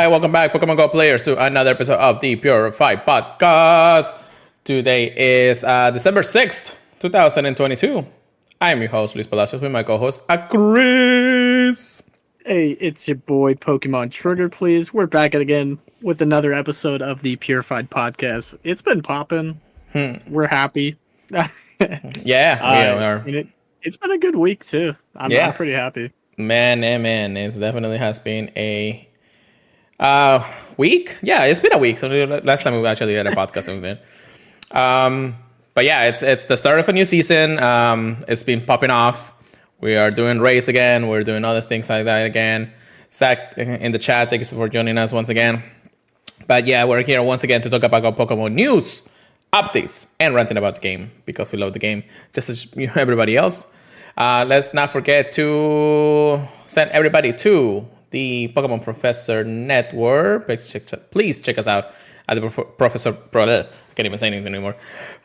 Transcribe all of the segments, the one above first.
Hi, welcome back, Pokemon Go players, to another episode of the Purified podcast. Today is December 6th, 2022. I am your host, Luis Palacios, with my co-host, Chris. Hey, it's your boy, Pokemon Trigger, please. We're back again with another episode of the Purified podcast. It's been popping. We're happy. Yeah, we are. It's been a good week, too. I'm pretty happy. Man, it definitely has been a week. Yeah, it's been a week. So last time we actually had a podcast over there. But yeah, it's the start of a new season. It's been popping off. We are doing raids again. We're doing other things like that again. Zach in the chat, thank you for joining us once again. But yeah, we're here once again to talk about our Pokemon news, updates, and ranting about the game because we love the game just as everybody else. Let's not forget to send everybody to the Pokemon Professor Network. Please check us out at the I can't even say anything anymore.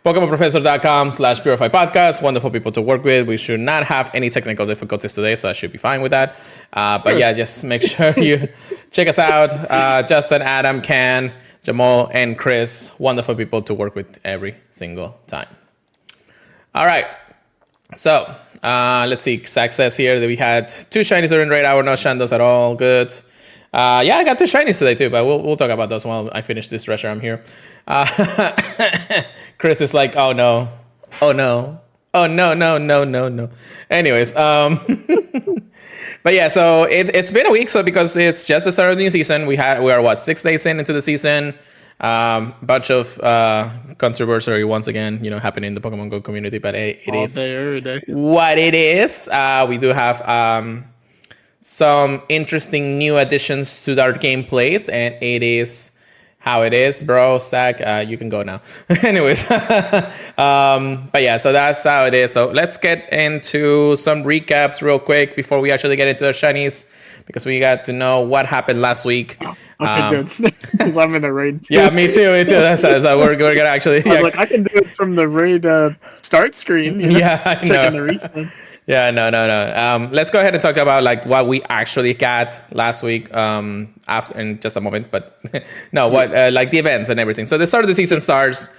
PokemonProfessor.com/Purified Podcast. Wonderful people to work with. We should not have any technical difficulties today, so I should be fine with that. But yeah, just make sure you check us out. Justin, Adam, Ken, Jamal, and Chris. Wonderful people to work with every single time. All right. So, let's see. Zach says here that we had 2 shinies during raid hour. No Shandos at all. Good. Yeah, I got 2 shinies today too, but we'll talk about those while I finish this treasure. I'm here. Chris is like, oh no. Anyways, but yeah, so it's been a week. So because it's just the start of the new season, we are 6 days into the season. Bunch of controversy once again, happening in the Pokemon Go community, but it is what it is. We do have some interesting new additions to our gameplays, and it is how it is, bro. Zach, you can go now. Anyways, but yeah, so that's how it is. So let's get into some recaps real quick before we actually get into the shinies, because we got to know what happened last week. Okay, good. Because I'm in a raid too. Yeah, me too. That's we're gonna actually. I was like, I can do it from the raid start screen. Yeah, I know. Checking the reset. Yeah, no. Let's go ahead and talk about like what we actually got last week. After in just a moment, but no, what like the events and everything. So the start of the season starts.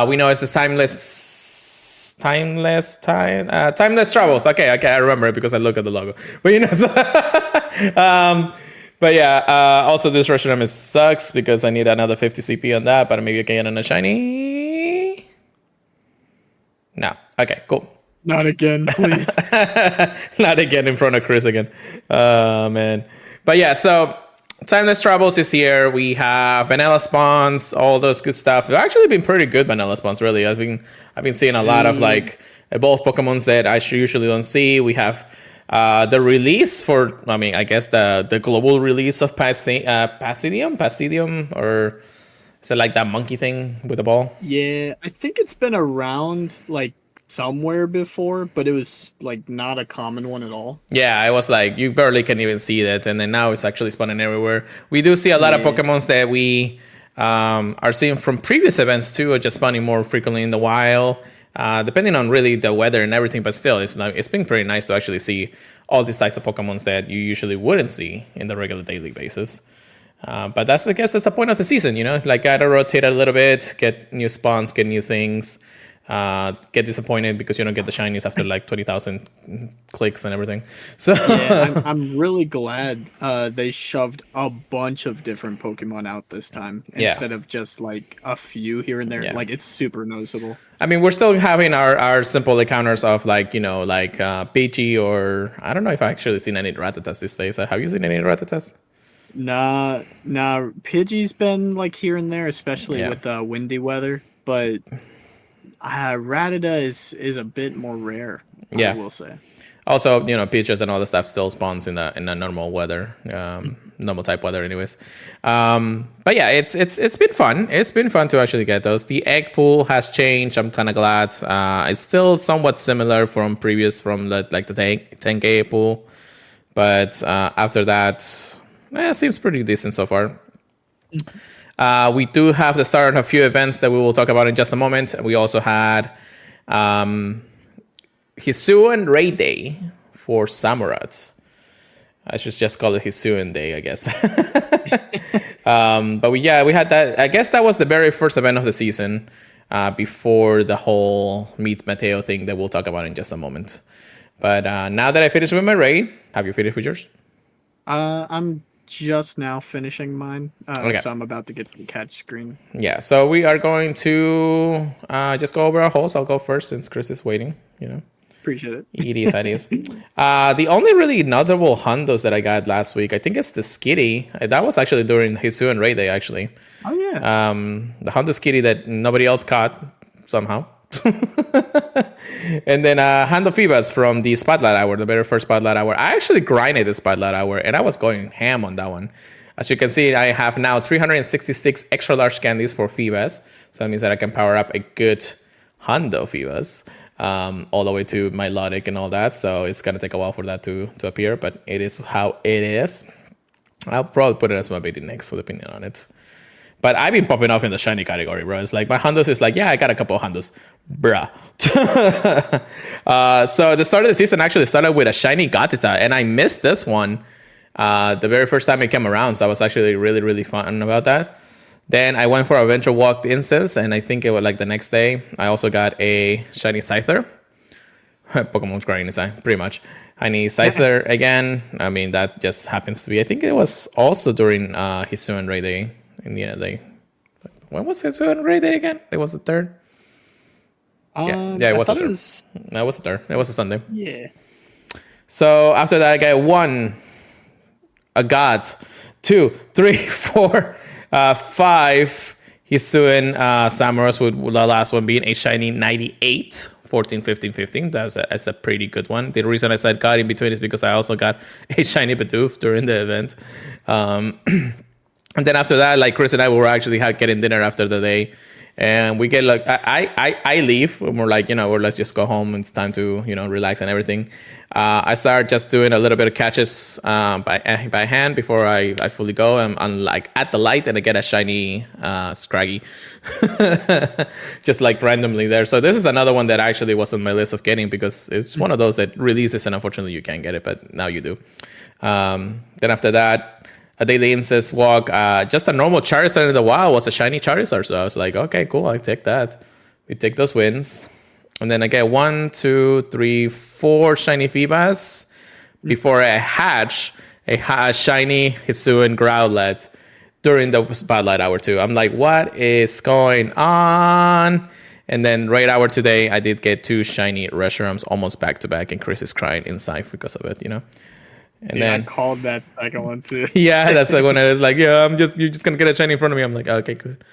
We know it's the timeless travels. Okay, I remember it because I look at the logo. But but yeah. Also, this Reshiram sucks because I need another 50 CP on that, but maybe I can get on a shiny. No. Okay. Cool. Not again, please. Not again in front of Chris again. Man. But yeah, so Timeless Travels is here. We have vanilla spawns, all those good stuff. They've actually been pretty good vanilla spawns, really. I've been seeing a lot of like evolved Pokemons that I usually don't see. We have the release for, I guess the global release of Pasidium, or is it like that monkey thing with the ball? Yeah, I think it's been around like somewhere before, but it was like not a common one at all. Yeah, I was like, you barely can even see that, and then now it's actually spawning everywhere. We do see a lot of Pokemons that we are seeing from previous events too, are just spawning more frequently in the wild, depending on really the weather and everything. But still, it's been pretty nice to actually see all these types of Pokemons that you usually wouldn't see in the regular daily basis. But that's the point of the season, like gotta rotate a little bit, get new spawns, get new things. Get disappointed because you don't get the shinies after like 20,000 clicks and everything. So yeah, I'm really glad they shoved a bunch of different Pokemon out this time instead of just like a few here and there. Yeah. Like, it's super noticeable. I mean, we're still having our simple encounters of like Pidgey, or I don't know if I've actually seen any Rattatas these days. Have you seen any Rattatas? Nah. Pidgey's been like here and there, especially with windy weather, but Rattata is a bit more rare, I will say. Also, Peaches and all the stuff still spawns in the normal weather, normal type weather anyways. But yeah, it's been fun. It's been fun to actually get those. The egg pool has changed. I'm kind of glad. It's still somewhat similar from the 10K pool. But after that, it seems pretty decent so far. We do have the start of a few events that we will talk about in just a moment. We also had Hisuian Raid Day for Samurats. I should just call it Hisuian Day, I guess. But we had that. I guess that was the very first event of the season, before the whole Meet Mateo thing that we'll talk about in just a moment. But now that I finished with my raid, have you finished with yours? I'm just now finishing mine, Okay. so I'm about to get to the catch screen. Yeah, so we are going to just go over our holes. I'll go first since Chris is waiting, Appreciate it. It is, it is. The only really notable hundos that I got last week, I think it's the Skitty. That was actually during Hisuian Raid Day, actually. Oh, yeah. The Hondo Skitty that nobody else caught, somehow. And then Hondo Phoebus from the Spotlight Hour, the very first Spotlight Hour. I actually grinded the Spotlight Hour, and I was going ham on that one. As you can see, I have now 366 extra large candies for Phoebus. So that means that I can power up a good Hondo Phoebus. All the way to Milotic and all that, so it's gonna take a while for that to appear, but it is how it is. I'll probably put it as my baby next with opinion on it. But I've been popping off in the shiny category, bro. It's like my Hondos is like, yeah, I got a couple of Hondos, bruh. So the start of the season actually started with a shiny Gatita, and I missed this one the very first time it came around, so I was actually really, really fun about that. Then I went for a Adventure Walk Instance, and I think it was like the next day. I also got a shiny Scyther. Pokemon's grinding inside, pretty much. I need Scyther again. I mean, that just happens to be. I think it was also during Hisuian Raid Day in the end of the day. When was Hisuian Raid Day again? It was the 3rd. It was the 3rd. No, it was the 3rd. It was a Sunday. Yeah. So after that, I got 2, 3, 4. 5 Hisuian Samurais, with the last one being a shiny 98, 14, 15, 15. That's a pretty good one. The reason I said got in between is because I also got a shiny Bidoof during the event. And then after that, like Chris and I were actually getting dinner after the day. And we get like, I leave and we're like, let's just go home. It's time to, relax and everything. I start just doing a little bit of catches by hand before I fully go. I'm like at the light and I get a shiny Scraggy. Just like randomly there. So this is another one that actually was on my list of getting because it's one of those that releases and unfortunately you can't get it, but now you do. Then after that, a daily instance walk, just a normal Charizard in the wild was a shiny Charizard. So I was like, okay, cool, I take that. We take those wins. And then I get 1, 2, 3, 4 shiny Phoebus before I hatch a shiny Hisuian Growlithe during the Spotlight Hour too. I'm like, what is going on? And then Raid Hour today, I did get 2 shiny Reshurams almost back to back, and Chris is crying inside because of it, And then I called that second one too. Yeah, that's like when I was like, yeah, you're just gonna get a shiny in front of me. I'm like, okay, good.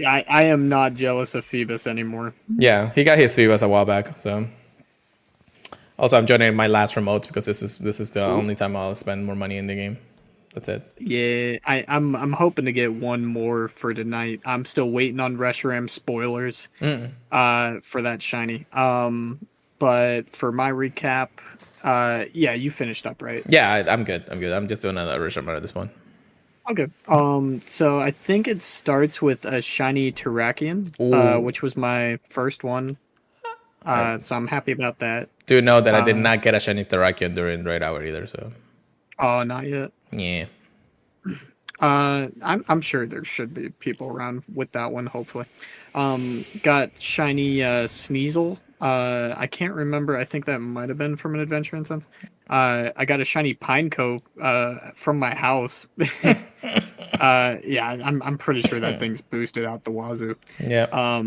I am not jealous of Phoebus anymore. Yeah, he got his Phoebus a while back. So also, I'm joining my last remote because this is the only time I'll spend more money in the game. That's it. Yeah, I'm hoping to get one more for tonight. I'm still waiting on Reshiram spoilers for that shiny. But for my recap, you finished up, right? Yeah, I'm good. I'm just doing another Reshiram at this point. Okay. So I think it starts with a shiny Terrakion, which was my first one. So I'm happy about that. Do know that I did not get a shiny Terrakion during Raid Hour either, so. Oh, not yet. Yeah. I'm sure there should be people around with that one, hopefully. Got shiny Sneasel. I can't remember. I think that might have been from an Adventure Instance. I got a shiny Pineco from my house. I'm pretty sure that thing's boosted out the wazoo. Yeah.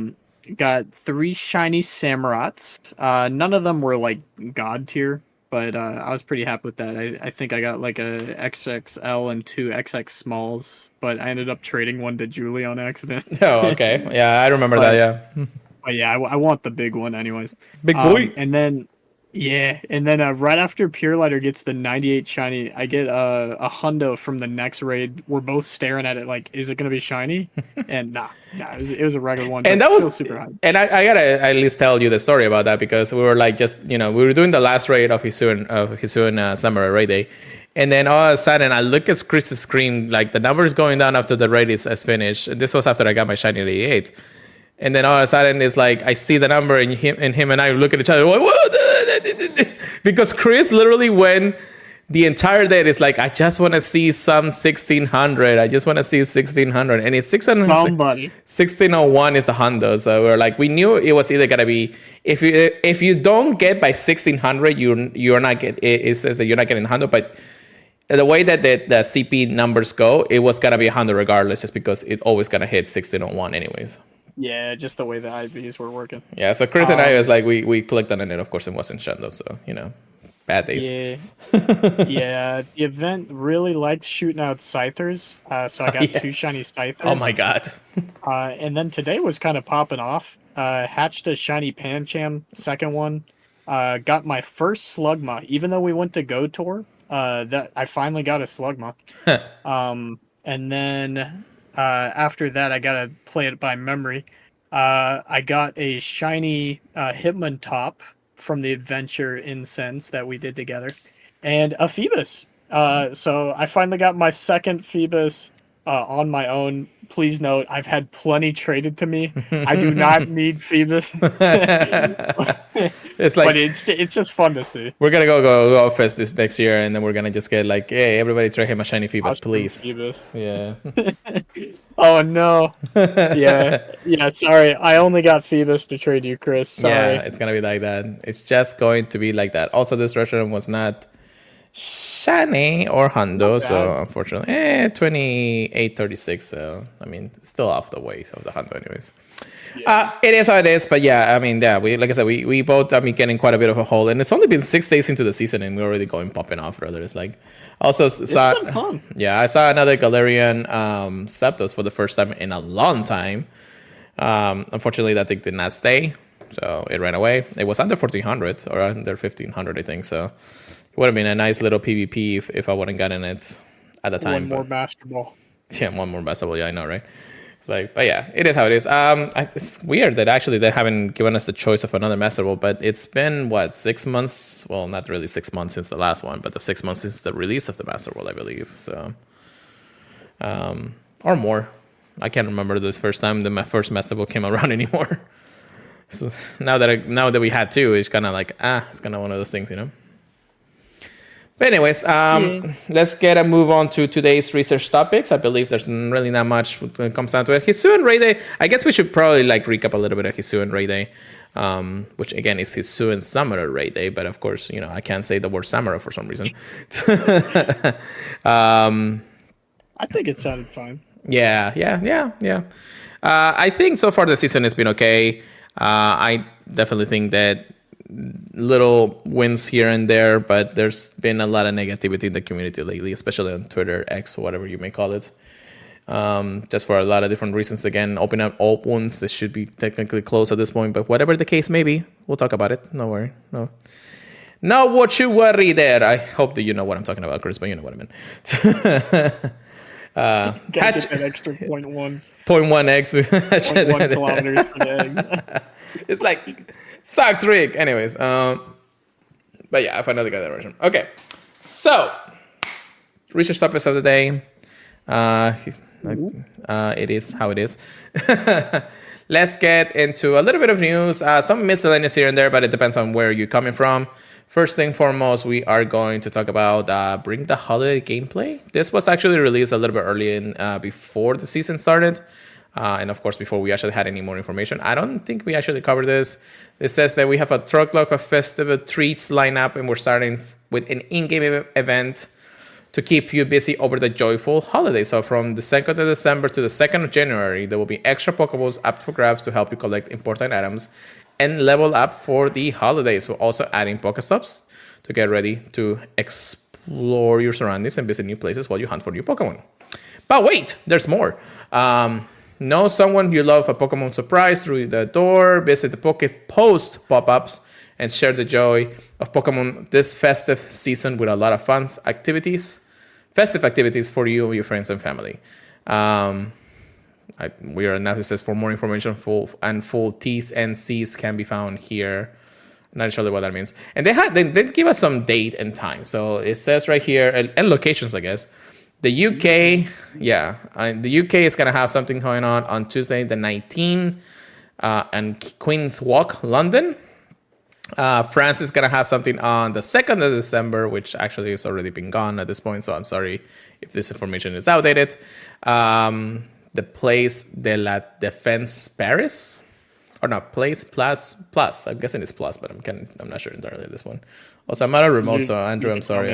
Got 3 shiny Samurats. None of them were like god tier, but I was pretty happy with that. I think I got like a XXL and 2 XX smalls, but I ended up trading one to Julie on accident. Oh, okay. Yeah, I remember that. Yeah. But yeah, I want the big one anyways. Big boy. And then right after Pure Lighter gets the 98 shiny, I get a hundo from the next raid. We're both staring at it like, is it going to be shiny? And nah, it was a regular one. And that was still super high. And I gotta at least tell you the story about that because we were like we were doing the last raid of Hisuian Samurai Raid Day. And then all of a sudden, I look at Chris's screen, like the numbers going down after the raid is finished. And this was after I got my shiny 88. And then all of a sudden, it's like I see the number, and him and I look at each other, like, what? because Chris literally went the entire day. It's like, I just want to see some 1600. I just want to see 1600, and it's 600. Somebody. 1601 is the Honda. So we're like, we knew it was either gonna be, if you don't get by 1600, you're not get. It says that you're not getting the Honda, but the way that the CP numbers go, it was gonna be a Honda regardless, just because it always gonna hit 1601 anyways. Yeah, just the way the IVs were working. Yeah, so Chris and I was like, we clicked on it, and of course it wasn't Shundo, so bad days. Yeah, yeah. The event really liked shooting out Scythers, so I got 2 shiny Scythers. Oh my god. And then today was kind of popping off. Hatched a shiny Pancham, second one. Got my first Slugma, even though we went to Go Tour. That I finally got a Slugma. And then after that, I gotta play it by memory. I got a shiny Hitmontop from the adventure incense that we did together, and a Phoebus. So I finally got my second Phoebus on my own. Please note, I've had plenty traded to me. I do not need Phoebus. It's like, but it's just fun to see. We're gonna go fest this next year, and then we're gonna just get like, hey, everybody trade him a shiny Phoebus, please. Phoebus. Yeah. Oh no. Yeah. Sorry, I only got Phoebus to trade you, Chris. Sorry. Yeah, it's gonna be like that. It's just going to be like that. Also, this restaurant was not shiny or Hondo, so unfortunately, 2836. So I mean, still off the way of the Hondo, anyways. Yeah. It is how it is, but yeah, I mean, yeah, we like I said, we both getting quite a bit of a hold, and it's only been 6 days into the season, and we're already going popping off. Rather, it's like also saw. It's been fun. Yeah, I saw another Galarian Zapdos for the first time in a long time. Unfortunately, that thing did not stay, so it ran away. It was under 1400 or under 1500, I think. So it would have been a nice little PvP if I wouldn't gotten it at the time. One more basketball. Yeah, one more basketball. Yeah, I know, right? It's like, but yeah, it is how it is. It's weird that actually they haven't given us the choice of another Master Ball, but it's been 6 months? Well, not really 6 months since the last one, but the 6 months since the release of the Master Ball, I believe. So, or more. I can't remember this first time that my first Master Ball came around anymore. So now that we had 2, it's kind of like it's kind of one of those things, But anyways, let's get a move on to today's research topics. I believe there's really not much when it comes down to it. Hisu and Ray Day. I guess we should probably recap a little bit of Hisu and Ray Day, which again is Hisu and Samura Ray Day. But of course, I can't say the word Samura for some reason. I think it sounded fine. Yeah. I think so far the season has been okay. I definitely think that little wins here and there, but there's been a lot of negativity in the community lately, especially on Twitter, X, or whatever you may call it. Just for a lot of different reasons. Again, open up all wounds. This should be technically closed at this point, but whatever the case may be, we'll talk about it. No worry. No. Now, what you worry there? I hope that you know what I'm talking about, Chris, but you know what I mean. Gotta get that extra 0.1. 0.1x. 0.1 kilometers per day. It's like suck trick. Anyways, but yeah, I found another guy version. Okay, so research topics of the day. It is how it is. Let's get into a little bit of news. Some miscellaneous here and there, but it depends on where you're coming from. First thing foremost, we are going to talk about Bring the Holiday gameplay. This was actually released a little bit early before the season started. And of course, before we actually had any more information. I don't think we actually covered this. It says that we have a truckload of festive treats lineup, and we're starting with an in-game event to keep you busy over the joyful holiday. So from the 2nd of December to the 2nd of January, there will be extra Pokeballs up for grabs to help you collect important items and level up for the holidays. We're also adding Pokestops to get ready to explore your surroundings and visit new places while you hunt for new Pokemon. But wait, there's more. Know someone you love a Pokemon surprise through the door, visit the Poke Post pop-ups, and share the joy of Pokemon this festive season with a lot of festive activities for you and your friends and family. We are analysis for more information. Full T's and C's can be found here. Not sure what that means. And they did give us some date and time. So it says right here, and locations, I guess. The UK, the UK is going to have something going on Tuesday the 19th and Queen's Walk, London. France is going to have something on the 2nd of December, which actually has already been gone at this point. So I'm sorry if this information is outdated. The Place de la Défense Paris. Or not, Place Plus. I'm guessing it's Plus, but I'm not sure entirely this one. Also, I'm out of remote, so Andrew, I'm sorry.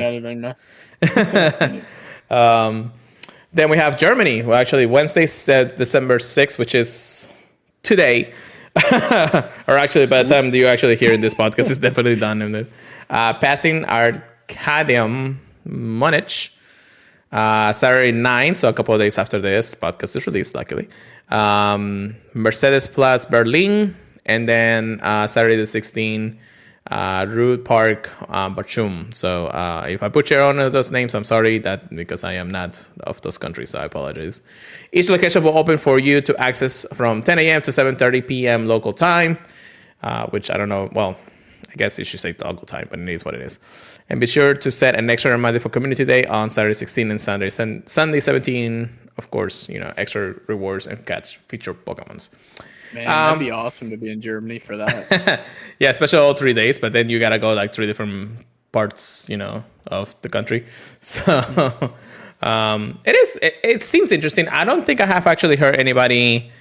Then we have Germany. Well, actually, Wednesday, December 6th, which is today. Or actually, by the time you actually hear this podcast, it's definitely done. Passing Arcadium Munich. Saturday 9, so a couple of days after this podcast is released, luckily. Mercedes Plus Berlin. And then Saturday the 16th, Rood Park, Bachum. So if I butcher one of those names, I'm sorry, that because I am not of those countries, so I apologize. Each location will open for you to access from 10 a.m. to 7:30 p.m. local time, which I don't know. Well, I guess you should say local time, but it is what it is. And be sure to set an extra reminder for Community Day on Saturday 16 and Sunday 17. Of course, extra rewards and catch featured Pokemons. Man, that'd be awesome to be in Germany for that. Yeah, especially all 3 days, but then you gotta go like 3 different parts, of the country. So it seems interesting. I don't think I have actually heard anybody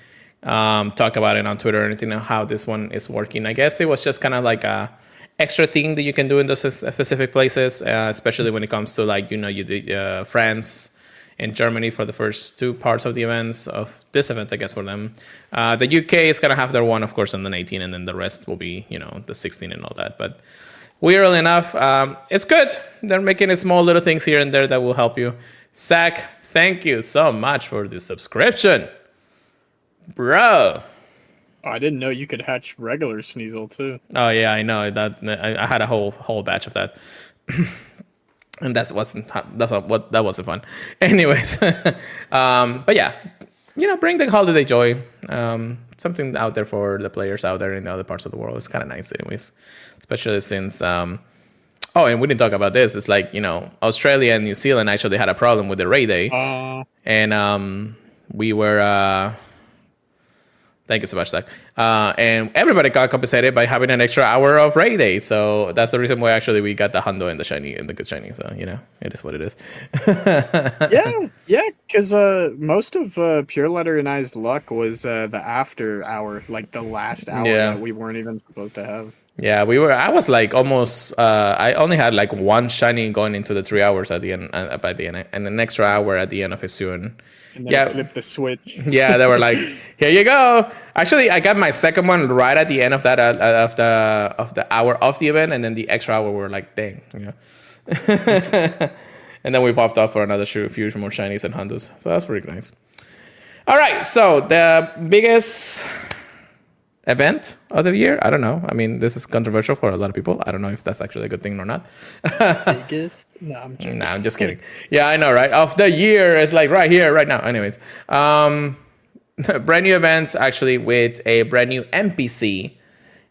talk about it on Twitter or anything, how this one is working. I guess it was just kind of like a extra thing that you can do in those specific places, especially when it comes to like, you did France in Germany for the first 2 parts of the events of this event, I guess, for them. The UK is going to have their one, of course, on the 18th, and then the rest will be, the 16 and all that. But weirdly enough, it's good. They're making small little things here and there that will help you. Zach, thank you so much for the subscription. Bro. Oh, I didn't know you could hatch regular Sneasel, too. Oh, yeah, I know. That I had a whole batch of that. And that wasn't fun. Anyways, but yeah, bring the holiday joy. Something out there for the players out there in the other parts of the world. It's kind of nice, anyways, especially since. And we didn't talk about this. It's like Australia and New Zealand actually had a problem with the raid day, and we were. Thank you so much, Zach. And everybody got compensated by having an extra hour of raid day. So that's the reason why actually we got the hundo and the shiny and the good shiny. So, it is what it is. Yeah, because most of Pure Letter and I's luck was the after hour, like the last hour that we weren't even supposed to have. Yeah, I was like almost, I only had like 1 shiny going into the 3 hours at the end, by the end, and an extra hour at the end of his soon. And then flip the switch. Yeah, they were like, "Here you go." Actually, I got my second one right at the end of that of the hour of the event, and then the extra hour were like, "Dang," And then we popped off for another few more shinies and hundos. So that's pretty nice. All right, so the biggest event of the year. I don't know. I mean, this is controversial for a lot of people. I don't know if that's actually a good thing or not. Biggest? No, I'm joking. No, I'm just kidding. Yeah, I know, right? Of the year is like right here, right now. Anyways, brand new events actually with a brand new NPC.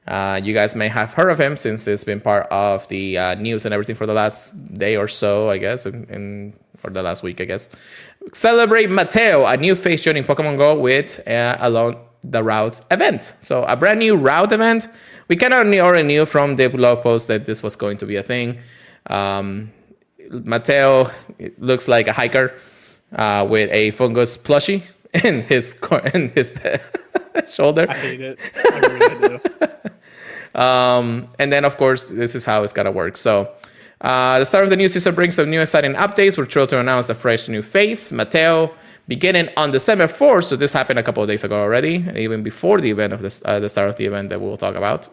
You guys may have heard of him since it's been part of the news and everything for the last day or so, I guess, or the last week, I guess. Celebrate Mateo, a new face joining Pokemon Go with Alone the Routes event. So a brand new route event. We kind of already knew from the blog post that this was going to be a thing. Mateo looks like a hiker with a fungus plushie in his shoulder. I hate it. I really do. And then, of course, this is how it's going to work. So the start of the new season brings some new exciting updates. We're thrilled to announce the fresh new face, Mateo, beginning on December 4th. So this happened a couple of days ago already, even before the event of the start of the event that we'll talk about.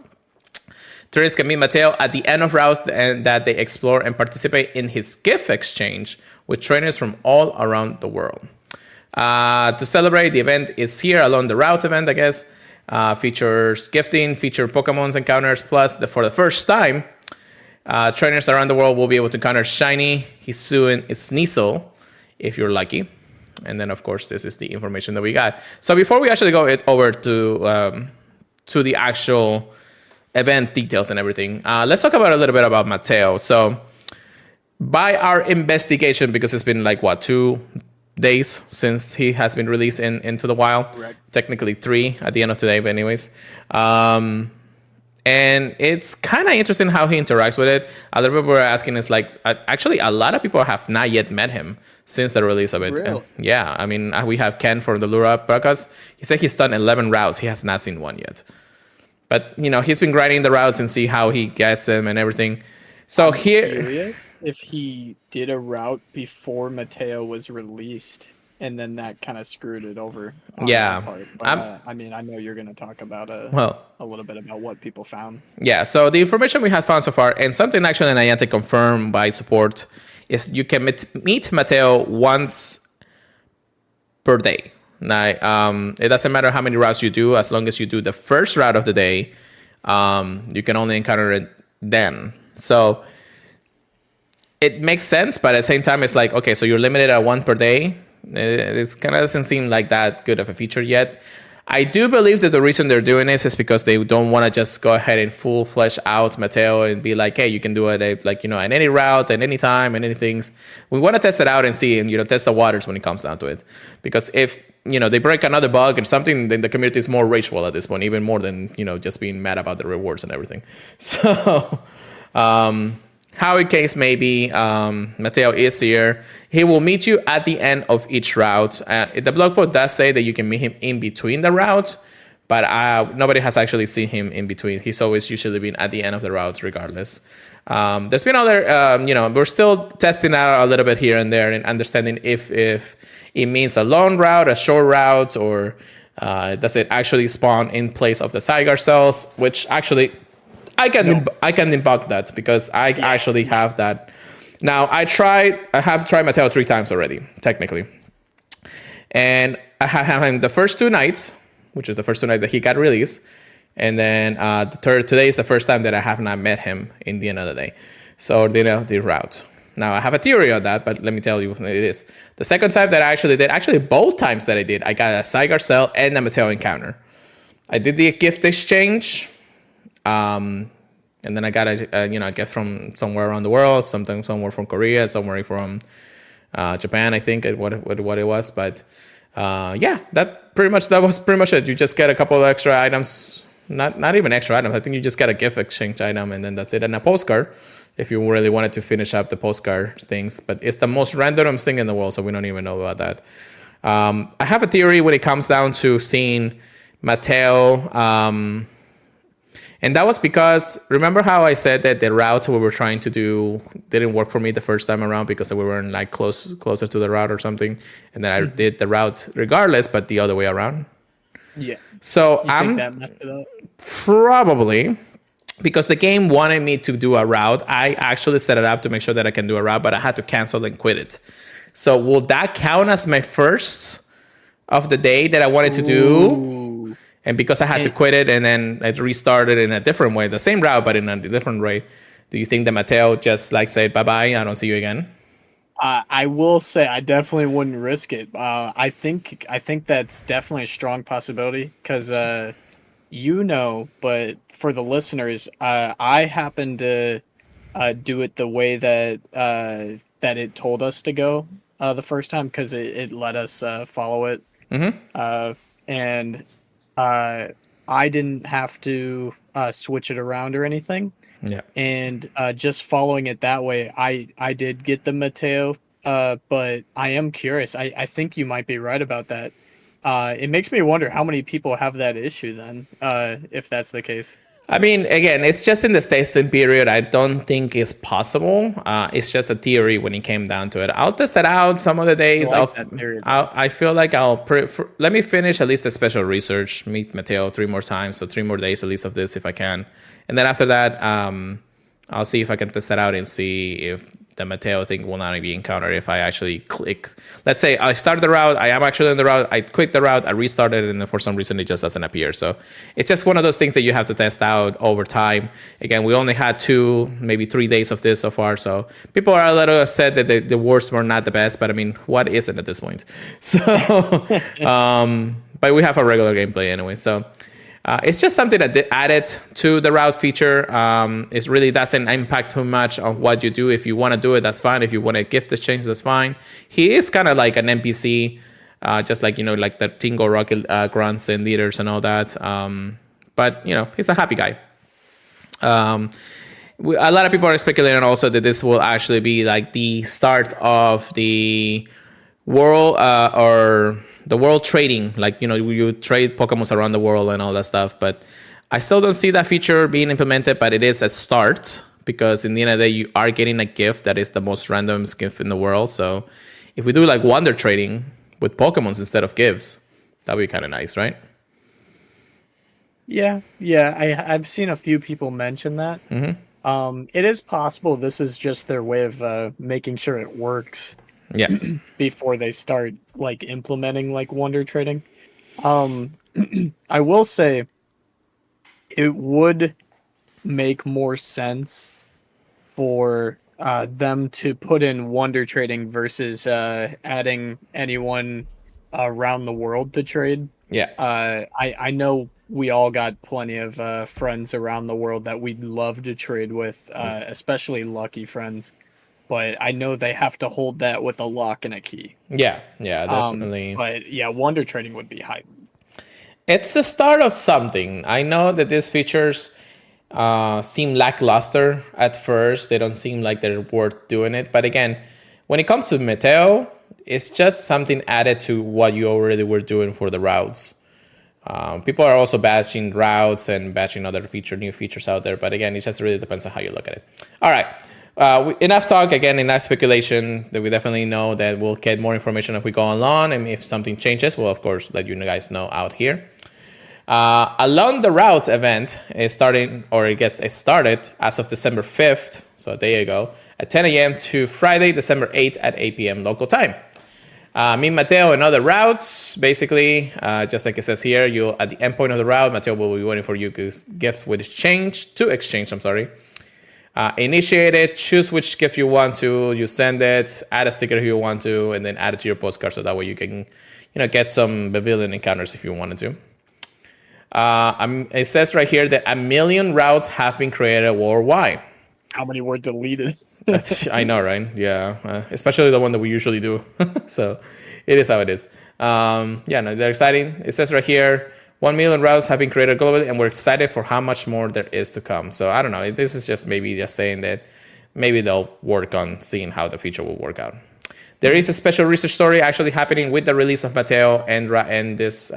Tourists can meet Mateo at the end of routes and that they explore and participate in his gift exchange with trainers from all around the world. To celebrate, the event is here along the routes event, I guess. Features gifting, feature Pokemon's encounters, plus for the first time, trainers around the world will be able to encounter Shiny, Hisuian, Sneasel, if you're lucky. And then, of course, this is the information that we got. So before we actually go over to the actual event details and everything, let's talk about a little bit about Mateo. So by our investigation, because it's been like, 2 days since he has been released into the wild. Correct. Technically 3 at the end of today, but anyways. And it's kind of interesting how he interacts with it. A lot of people were asking, is like, actually, a lot of people have not yet met him since the release of it. Really? Yeah, I mean, we have Ken from the Lura podcast. He said he's done 11 routes. He has not seen one yet. But, he's been grinding the routes and see how he gets them and everything. So I'm here, curious if he did a route before Mateo was released, and then that kind of screwed it over. On Yeah. that part. But, I mean, I know you're going to talk about well, a little bit about what people found. yeah, so the information we have found so far, and something actually Niantic confirmed by support, is you can meet Mateo once per day. Now, it doesn't matter how many routes you do, as long as you do the first route of the day, you can only encounter it then. So it makes sense, but at the same time, it's like, okay, so you're limited at one per day. It kind of doesn't seem like that good of a feature yet. I do believe that the reason they're doing this is because they don't want to just go ahead and full flesh out Mateo and be like, hey, you can do it like, at any route, at any time, and any things. We want to test it out and see, and, test the waters when it comes down to it. Because if, they break another bug and something, then the community is more rageful at this point, even more than, just being mad about the rewards and everything. So, how it case may be, Mateo is here. He will meet you at the end of each route. The blog post does say that you can meet him in between the route, but nobody has actually seen him in between. He's always usually been at the end of the route regardless. There's been other, we're still testing out a little bit here and there and understanding if it means a long route, a short route, or does it actually spawn in place of the Zygarde cells, which actually I can debug that because I actually have that. Now, I have tried Mateo 3 times already, technically. And I have him the first 2 nights, which is the first 2 nights that he got released. And then today is the first time that I have not met him in the end of the day. So, the route. Now, I have a theory on that, but let me tell you what it is. The second time that I actually did, both times that I did, I got a Zygarde cell and a Mateo encounter. I did the gift exchange. And then I got a gift from somewhere around the world, somewhere from Korea, somewhere from Japan, I think what it was. But that was pretty much it. You just get a couple of extra items, not even extra items. I think you just get a gift exchange item, and then that's it, and a postcard if you really wanted to finish up the postcard things. But it's the most random thing in the world, so we don't even know about that. I have a theory when it comes down to seeing Mateo. And that was because, remember how I said that the route we were trying to do didn't work for me the first time around because we weren't like closer to the route or something. And then I did the route regardless, but the other way around. Yeah. So you think that messed it up? Probably because the game wanted me to do a route. I actually set it up to make sure that I can do a route, but I had to cancel and quit it. So will that count as my first of the day that I wanted to do? And because I had to quit it and then I restarted in a different way, the same route, but in a different way, do you think that Mateo just said, bye-bye, I don't see you again? I will say I definitely wouldn't risk it. I think that's definitely a strong possibility because, but for the listeners, I happened to do it the way that it told us to go the first time because it let us follow it. Mm-hmm. And I didn't have to switch it around or anything. Yeah. And just following it that way, I did get the Mateo, but I am curious. I think you might be right about that. It makes me wonder how many people have that issue then, if that's the case. I mean, again, it's just in the testing period. I don't think it's possible. It's just a theory when it came down to it. I'll test it out some of the days. I feel like let me finish at least the special research, meet Mateo 3 more times, so 3 more days at least of this if I can. And then after that, I'll see if I can test that out and see if the Mateo thing will not be encountered if I actually click. Let's say I started the route, I am actually on the route, I quit the route, I restarted it, and then for some reason it just doesn't appear. So it's just one of those things that you have to test out over time. Again, we only had 2, maybe 3 days of this so far, so people are a little upset that the words were not the best, but I mean, what isn't at this point? So, but we have a regular gameplay anyway, so... it's just something that added to the route feature. It really doesn't impact too much of what you do. If you want to do it, that's fine. If you want to gift exchange, that's fine. He is kind of like an NPC, just like, like the Tingo Rocket grunts and leaders and all that. But, he's a happy guy. A lot of people are speculating also that this will actually be like the start of the world or the world trading. Like, you trade Pokemon around the world and all that stuff. But I still don't see that feature being implemented, but it is a start because in the end of the day, you are getting a gift that is the most random gift in the world. So if we do like wonder trading with Pokemons instead of gifts, that would be kind of nice, right? Yeah, I've seen a few people mention that. It is possible this is just their way of making sure it works Yeah. before they start like implementing like wonder trading. Um, I will say it would make more sense for them to put in wonder trading versus adding anyone around the world to trade. Yeah. I know we all got plenty of friends around the world that we'd love to trade with, especially lucky friends. But I know they have to hold that with a lock and a key. Yeah. Yeah, definitely. But yeah, wonder trading would be hype. It's the start of something. I know that these features seem lackluster at first. They don't seem like they're worth doing it. But again, when it comes to Meteo, it's just something added to what you already were doing for the routes. People are also bashing routes and bashing other new features out there. But again, it just really depends on how you look at it. All right. Enough talk, again, enough speculation. That we definitely know that we'll get more information as we go along. And if something changes, we'll, of course, let you guys know out here. Along the Routes event is starting, or I guess it started as of December 5th, so a day ago, at 10 a.m. to Friday, December 8th at 8 p.m. local time. Me, Mateo, and other routes, basically, just like it says here, you at the endpoint of the route, Mateo will be waiting for you to gift with exchange, initiate it, choose which gift you want to, you send it, add a sticker if you want to, and then add it to your postcard so that way you can, get some Pavilion encounters if you wanted to. It says right here that 1 million routes have been created worldwide. How many were deleted? I know, right? Yeah, especially the one that we usually do. So it is how it is. They're exciting. It says right here, 1 million routes have been created globally, and we're excited for how much more there is to come. So I don't know. This is just saying that maybe they'll work on seeing how the feature will work out. There is a special research story actually happening with the release of Mateo and this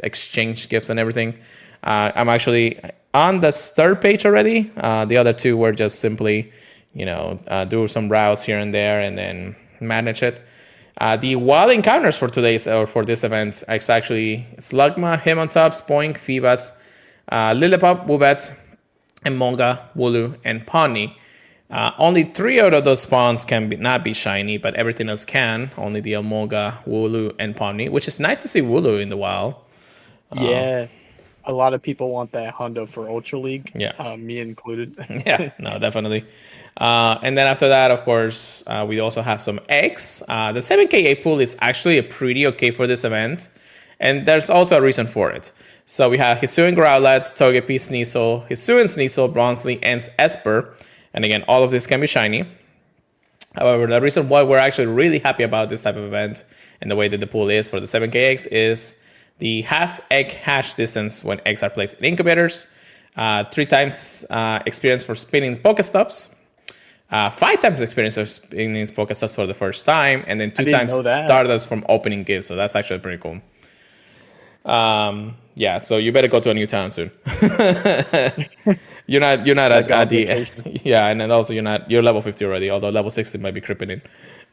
exchange gifts and everything. I'm actually on the third page already. The other two were just simply, do some routes here and there and then manage it. The wild encounters for this event is actually Slugma, Hitmontop, Spoink, Phoebus, Lillipup, Woobat, Emolga, Wooloo, and Pawnee. Only 3 out of those spawns not be shiny, but everything else can. Only the Emolga, Wooloo, and Pawnee, which is nice to see Wooloo in the wild. Yeah. A lot of people want that Hundo for Ultra League. Yeah. Me included. Yeah, no, definitely. And then after that, of course, we also have some eggs. The 7K egg pool is actually a pretty okay for this event. And there's also a reason for it. So we have Hisuian Growlithe, Togepi, Sneasel, Hisuian Sneasel, Bronzely, and Esper. And again, all of this can be shiny. However, the reason why we're actually really happy about this type of event and the way that the pool is for the 7K eggs is the half egg hatch distance when eggs are placed in incubators, 3 times experience for spinning Pokestops, 5 times experience of spinning Pokestops for the first time, and then 2 times Stardust from opening gifts. So that's actually pretty cool. So you better go to a new town soon. you're not at the yeah, and then also you're level 50 already, although level 60 might be creeping in.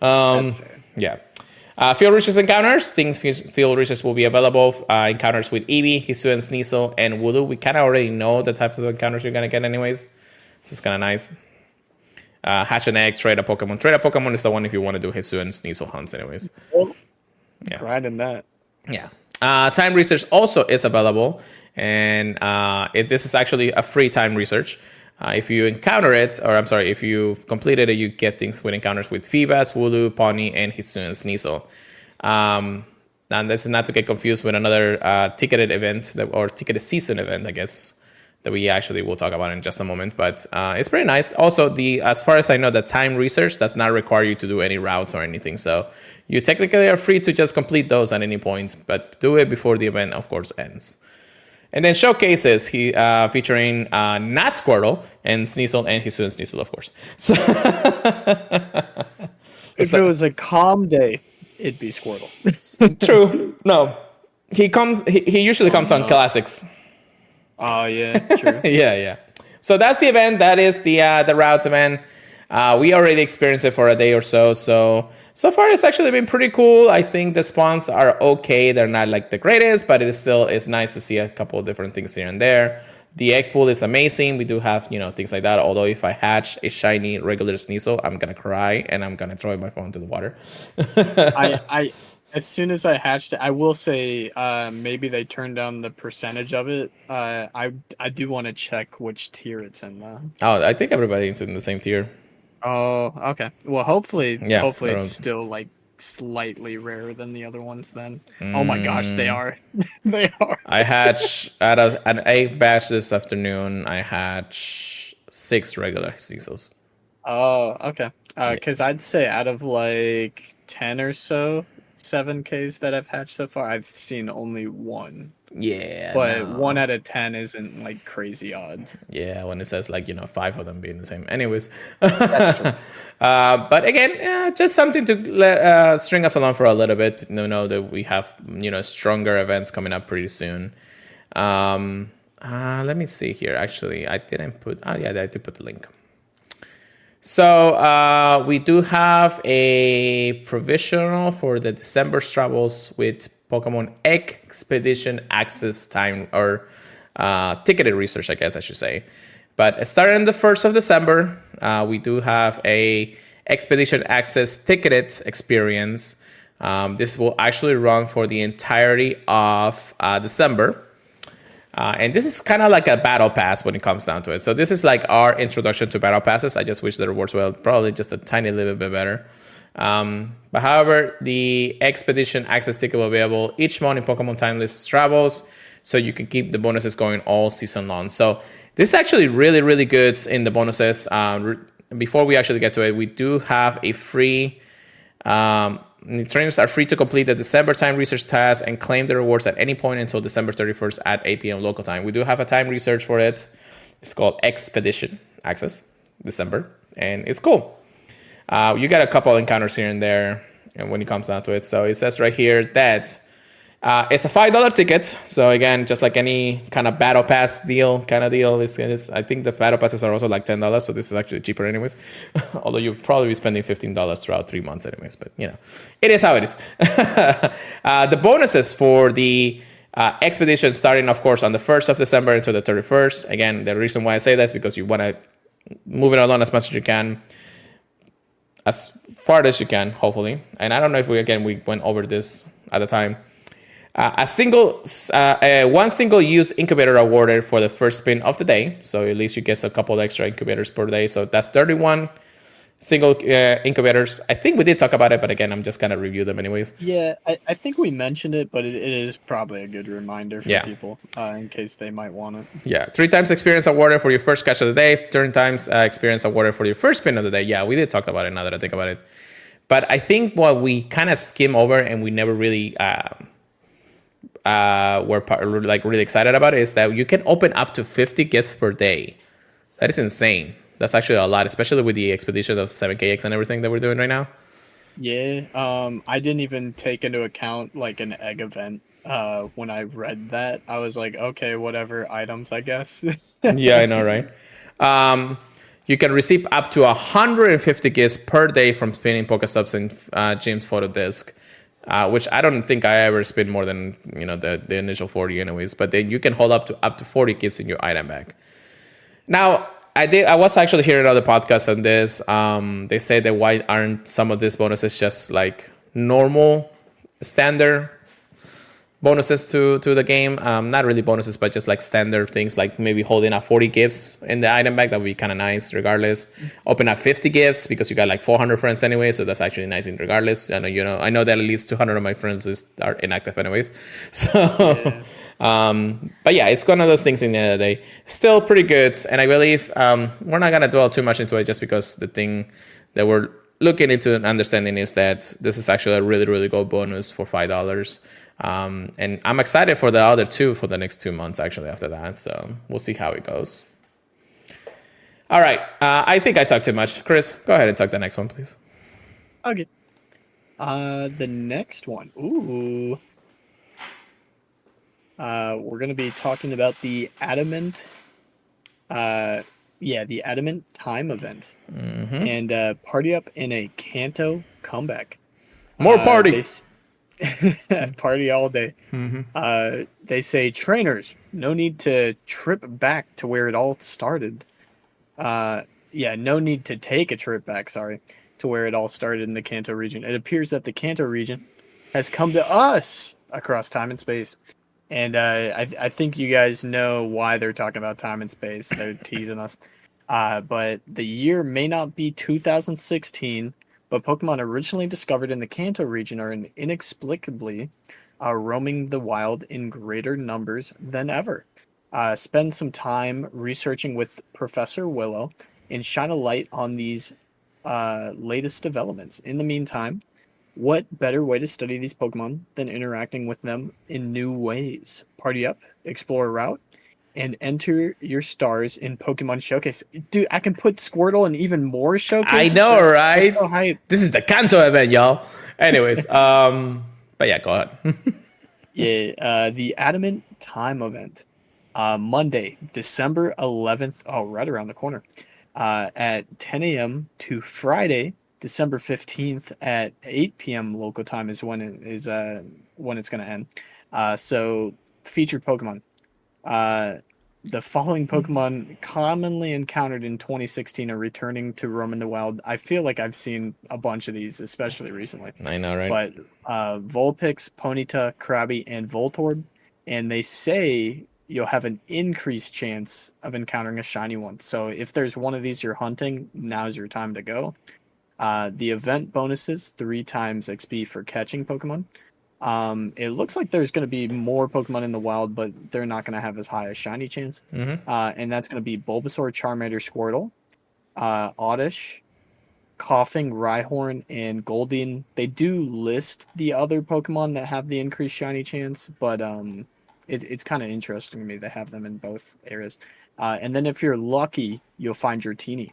That's fair. Yeah. Field Research encounters. Field Research will be available. Encounters with Eevee, Hisuian, Sneasel, and Wooloo. We kind of already know the types of encounters you're going to get anyways. This is kind of nice. Hatch an egg, trade a Pokemon. Trade a Pokemon is the one if you want to do Hisuian Sneasel hunts anyways. Yeah. Right in that. Yeah. Time research also is available. And this is actually a free time research. If you encounter it, if you completed it, you get things with encounters with Phoebus, Wooloo, Pawnee, and Hisuian Sneasel. And this is not to get confused with another ticketed event or ticketed season event, I guess, that we actually will talk about in just a moment. But it's pretty nice. Also, as far as I know, the time research does not require you to do any routes or anything. So you technically are free to just complete those at any point, but do it before the event, of course, ends. And then showcases he featuring not Squirtle and Sneasel and his student Sneasel, of course. So If it was a calm day, it'd be Squirtle. true. No, he comes. He usually comes on no. classics. Oh yeah, true. Yeah. So that's the event. That is the routes event. We already experienced it for a day or so. So far it's actually been pretty cool. I think the spawns are okay. They're not like the greatest, but it still is nice to see a couple of different things here and there. The egg pool is amazing. We do have, things like that. Although if I hatch a shiny regular Sneasel, I'm gonna cry and I'm gonna throw my phone into the water. I as soon as I hatched it, I will say maybe they turned down the percentage of it. I do want to check which tier it's in though. Oh, I think everybody's in the same tier. Oh, okay. Well, hopefully everyone- it's still like slightly rarer than the other ones then. Oh my gosh, they are. They are. I hatch out of an 8 batch this afternoon. I hatch 6 regular Sneasels. Oh, okay. Because I'd say out of like 10 or so 7Ks that I've hatched so far, I've seen only one. Yeah, But no. 1 out of 10 isn't like crazy odds. Yeah, when it says like 5 of them being the same. Anyways, That's true. but again, just something to string us along for a little bit. Know that we have stronger events coming up pretty soon. Let me see here. Actually, I didn't put. Oh yeah, I did put the link. So we do have a provisional for the December travels with Pokemon Expedition Access time or ticketed research, I guess I should say. But starting the 1st of December, we do have a Expedition Access ticketed experience. This will actually run for the entirety of December. And this is kind of like a battle pass when it comes down to it. So this is like our introduction to battle passes. I just wish the rewards were probably just a tiny little bit better. But however, the Expedition Access ticket will be available each month in Pokemon Timeless Travels, so you can keep the bonuses going all season long. So this is actually really, really good in the bonuses. Before we actually get to it, we do have a free... the trainers are free to complete the December time research task and claim the rewards at any point until December 31st at 8 p.m. local time. We do have a time research for it. It's called Expedition Access December, and it's cool. You get a couple encounters here and there when it comes down to it. So it says right here that it's a $5 ticket. So again, just like any kind of battle pass deal, I think the battle passes are also like $10. So this is actually cheaper anyways. Although you'll probably be spending $15 throughout 3 months anyways. But it is how it is. The bonuses for the expedition starting, of course, on the 1st of December until the 31st. Again, the reason why I say that is because you want to move it along as much as you can, as far as you can, hopefully. And I don't know if we went over this at the time. One single use incubator awarded for the first spin of the day. So at least you get a couple extra incubators per day. So that's 31 single incubators. I think we did talk about it, but again, I'm just going to review them anyways. Yeah, I think we mentioned it, but it is probably a good reminder for people in case they might want it. Yeah, 3 times experience awarded for your first catch of the day, 3 times experience awarded for your first spin of the day. Yeah, we did talk about it now that I think about it. But I think what we kind of skim over and we never really were really excited about it is that you can open up to 50 gifts per day. That is insane. That's actually a lot, especially with the expedition of 7KX and everything that we're doing right now. Yeah, I didn't even take into account like an egg event. When I read that, I was like, okay, whatever items, I guess. Yeah, I know, right? You can receive up to 150 gifts per day from spinning Pokestops and Jim's photo disc. Which I don't think I ever spin more than the initial 40 anyways. But then you can hold up to 40 gifts in your item bag. Now, I was actually hearing other podcasts on this. They say that why aren't some of these bonuses just like normal standard bonuses to the game? Not really bonuses, but just like standard things, like maybe holding up 40 gifts in the item bag. That would be kind of nice regardless. Open up 50 gifts because you got like 400 friends anyway, so that's actually nice regardless. I know that at least 200 of my friends are inactive anyways. So yeah. But yeah, it's one of those things in the end of the day. Still pretty good, and I believe we're not gonna dwell too much into it just because the thing that we're looking into and understanding is that this is actually a really, really good bonus for $5. And I'm excited for the other two for the next 2 months, actually, after that. So we'll see how it goes. All right. I think I talked too much. Chris, go ahead and talk the next one, please. Okay. The next one. Ooh. We're gonna be talking about the Adamant. The Adamant Time event, and Party Up in a Kanto comeback. More party. Party all day. They say, trainers, no need to trip back to where it all started. No need to take a trip back, to where it all started in the Kanto region. It appears that the Kanto region has come to us across time and space. And I think you guys know why they're talking about time and space. They're teasing us. But the year may not be 2016, but Pokemon originally discovered in the Kanto region are inexplicably roaming the wild in greater numbers than ever. Spend some time researching with Professor Willow and shine a light on these latest developments. In the meantime, what better way to study these Pokemon than interacting with them in new ways? Party up, explore a route, and enter your stars in Pokemon Showcase. Dude, I can put Squirtle in even more showcases. I know, right? That's so hype. This is the Kanto event, y'all. Anyways, but yeah, go ahead. The Adamant Time event. Monday, December 11th. Oh, right around the corner. At 10 a.m. to Friday, December 15th at 8 p.m. local time is when it's going to end. So featured Pokemon. The following Pokemon commonly encountered in 2016 are returning to roam in the wild. I feel like I've seen a bunch of these, especially recently. I know, right? But Vulpix, Ponyta, Krabby, and Voltorb. And they say you'll have an increased chance of encountering a shiny one. So if there's one of these you're hunting, now's your time to go. The event bonuses, 3 times XP for catching Pokemon. It looks like there's going to be more Pokemon in the wild, but they're not going to have as high a shiny chance. And that's going to be Bulbasaur, Charmander, Squirtle, Oddish, Coughing, Rhyhorn, and Goldeen. They do list the other Pokemon that have the increased shiny chance, but it's kind of interesting to me they have them in both areas. And then if you're lucky, you'll find your Teeny.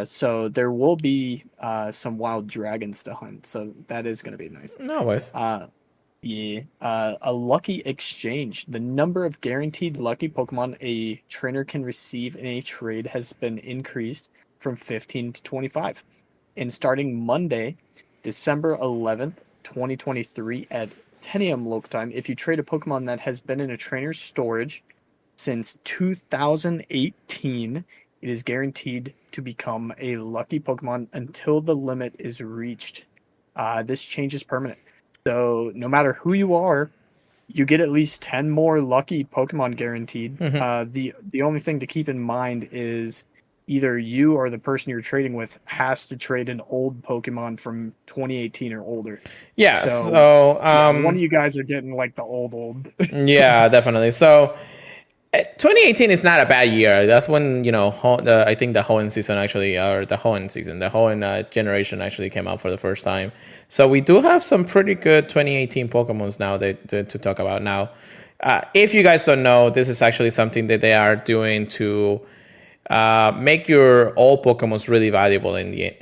So there will be some wild dragons to hunt, so that is going to be nice. No ways. A lucky exchange. The number of guaranteed lucky Pokemon a trainer can receive in a trade has been increased from 15 to 25. And starting Monday, December 11th, 2023 at 10 a.m. local time, if you trade a Pokemon that has been in a trainer's storage since 2018, it is guaranteed to become a lucky Pokemon until the limit is reached. This change is permanent. So no matter who you are, you get at least 10 more lucky Pokemon guaranteed. The only thing to keep in mind is either you or the person you're trading with has to trade an old Pokemon from 2018 or older. Yeah, so one of you guys are getting like the old. Yeah, definitely. So 2018 is not a bad year. That's when, I think the Hoenn season actually, or the Hoenn generation actually came out for the first time. So we do have some pretty good 2018 Pokemons now to talk about now. If you guys don't know, this is actually something that they are doing to make your old Pokemons really valuable in the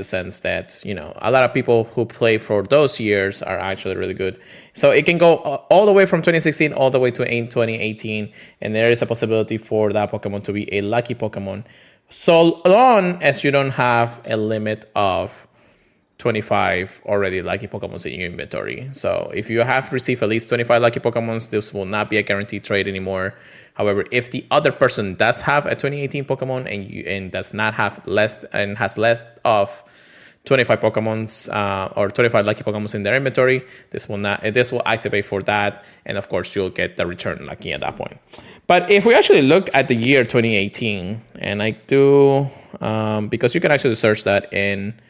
sense that a lot of people who play for those years are actually really good. So it can go all the way from 2016 all the way to 2018, and there is a possibility for that Pokemon to be a lucky Pokemon, so long as you don't have a limit of 25 already lucky Pokemons in your inventory. So if you have received at least 25 lucky Pokemons, this will not be a guaranteed trade anymore. However, if the other person does have a 2018 Pokemon and does not have less and has less of 25 Pokemons or 25 lucky Pokemons in their inventory, this will activate for that, and of course you'll get the return lucky at that point. But if we actually look at the year 2018, and I do because you can actually search that in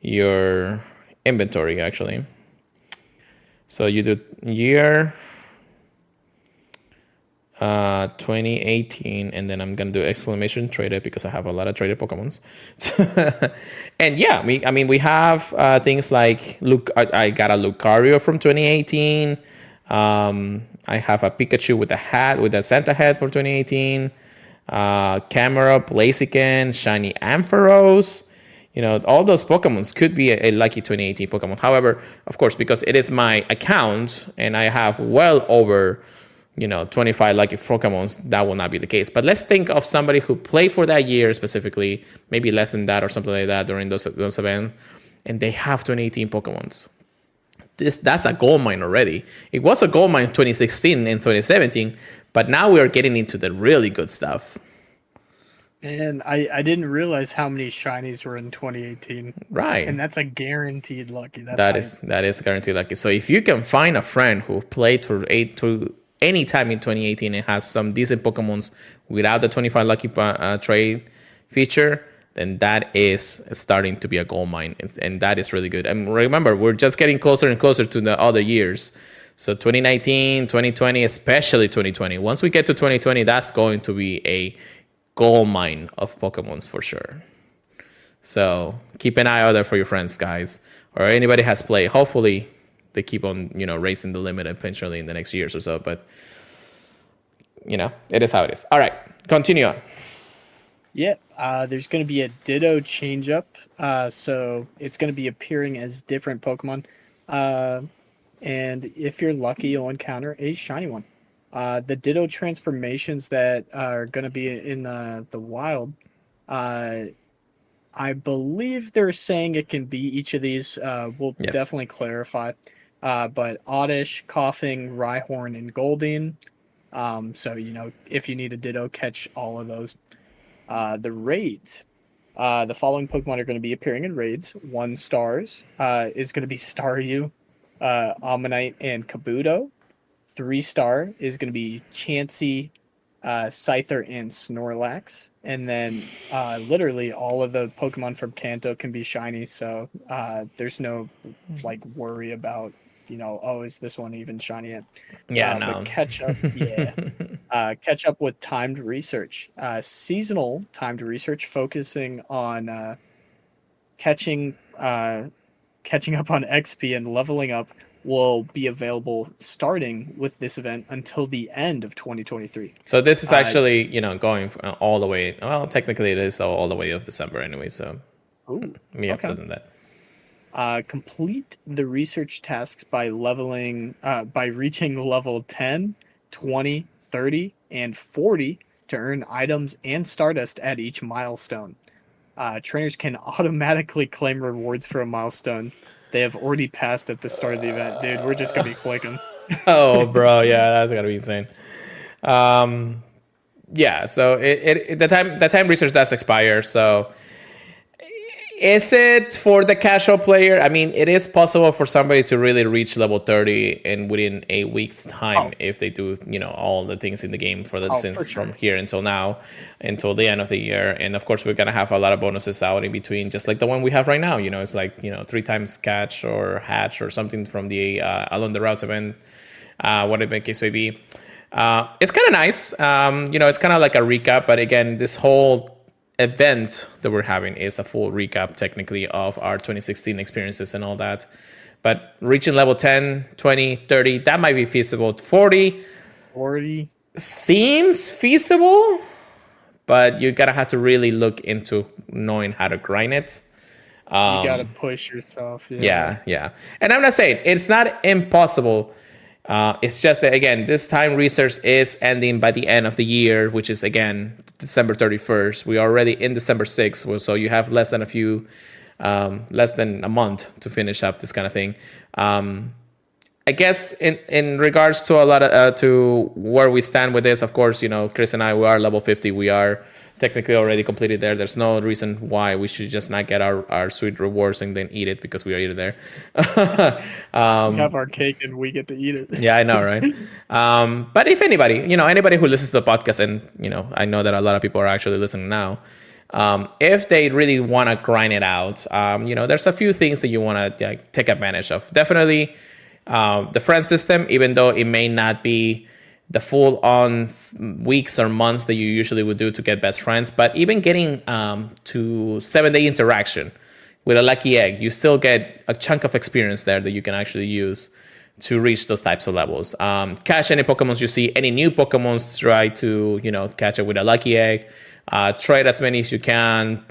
your inventory actually. So you do year 2018, and then I'm gonna do exclamation traded because I have a lot of traded Pokemons. And yeah, we have things like I got a Lucario from 2018. I have a Pikachu with a Santa hat for 2018. Camera, Blaziken, Shiny Ampharos. All those Pokemons could be a lucky 2018 Pokemon. However, of course, because it is my account and I have well over 25 lucky Pokemons, that will not be the case. But let's think of somebody who played for that year specifically, maybe less than that or something like that during those events, and they have 2018 Pokemons. That's a gold mine already. It was a gold mine in 2016 and 2017, but now we are getting into the really good stuff. And I didn't realize how many shinies were in 2018. Right. And that's a guaranteed lucky. That is guaranteed lucky. So if you can find a friend who played for any time in 2018 and has some decent Pokemons without the 25 lucky trade feature, then that is starting to be a gold mine. And that is really good. And remember, we're just getting closer and closer to the other years. So 2019, 2020, especially 2020. Once we get to 2020, that's going to be a gold mine of Pokemons for sure. So keep an eye out there for your friends, guys, or anybody has played. Hopefully they keep on, raising the limit eventually in the next years or so. But, it is how it is. All right, continue on. Yeah, there's going to be a Ditto change-up. So it's going to be appearing as different Pokemon. And if you're lucky, you'll encounter a shiny one. The Ditto transformations that are going to be in the wild, I believe they're saying it can be each of these. We'll definitely clarify. But Oddish, Coughing, Rhyhorn, and Goldeen. So, if you need a Ditto, catch all of those. The raids. The following Pokemon are going to be appearing in raids. 1 stars is going to be Staryu, Ammonite, and Kabuto. 3-star is going to be Chansey, Scyther, and Snorlax. And then literally all of the Pokemon from Kanto can be shiny, so there's no worry about, is this one even shiny yet? Yeah, no. But catch up, catch up with timed research. Seasonal timed research focusing on catching up on XP and leveling up will be available starting with this event until the end of 2023. So this is actually, going all the way. Well, technically it is all the way of December anyway. So, doesn't that? Complete the research tasks by reaching level 10, 20, 30, and 40 to earn items and Stardust at each milestone. Trainers can automatically claim rewards for a milestone they have already passed at the start of the event. Dude, we're just going to be clicking. Oh, bro. Yeah, that's going to be insane. Yeah, so the time research does expire. So is it for the casual player? I mean, it is possible for somebody to really reach level 30 and within a week's time if they do, all the things in the game from here until now, until the end of the year. And of course, we're going to have a lot of bonuses out in between, just like the one we have right now. It's like, 3 times catch or hatch or something from the Along the Routes event, whatever the case may be. It's kind of nice. It's kind of like a recap. But again, this whole event that we're having is a full recap technically of our 2016 experiences and all that. But reaching level 10, 20, 30, that might be feasible. 40 seems feasible, but you gotta have to really look into knowing how to grind it. You gotta push yourself. Yeah. And I'm not saying it's not impossible. It's just that, again, this time research is ending by the end of the year, which is, again, December 31st. We are already in December 6th, so you have less than a month to finish up this kind of thing. I guess in regards to a lot of to where we stand with this, of course, Chris and I, we are level 50. We are technically already completed there. There's no reason why we should just not get our sweet rewards and then eat it because we are either there. We have our cake and we get to eat it. Yeah, I know, right? But if anybody, anybody who listens to the podcast, and I know that a lot of people are actually listening now. If they really want to grind it out, there's a few things that you want to take advantage of. Definitely, the friend system, even though it may not be the full on weeks or months that you usually would do to get best friends. But even getting to 7-day interaction with a lucky egg, you still get a chunk of experience there that you can actually use to reach those types of levels. Catch any Pokemons you see, any new Pokemons, try to catch it with a lucky egg. Trade as many as you can.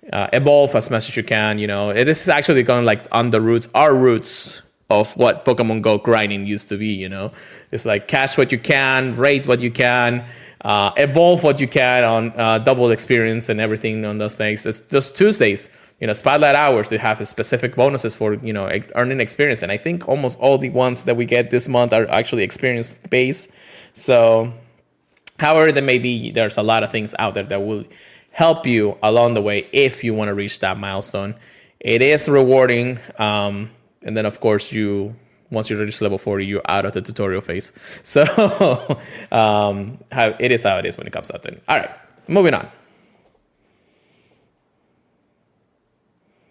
Evolve as much as you can. This is actually going like on the roots, our roots of what Pokemon Go grinding used to be. It's like catch what you can, rate what you can, evolve what you can on double experience and everything on those things. Those Tuesdays, spotlight hours, they have specific bonuses for earning experience, and I think almost all the ones that we get this month are actually experience based. So, however, there may be, there's a lot of things out there that will help you along the way if you want to reach that milestone. It is rewarding, and then of course once you reach level 40, you're out of the tutorial phase. So it is how it is when it comes out to it. All right, moving on.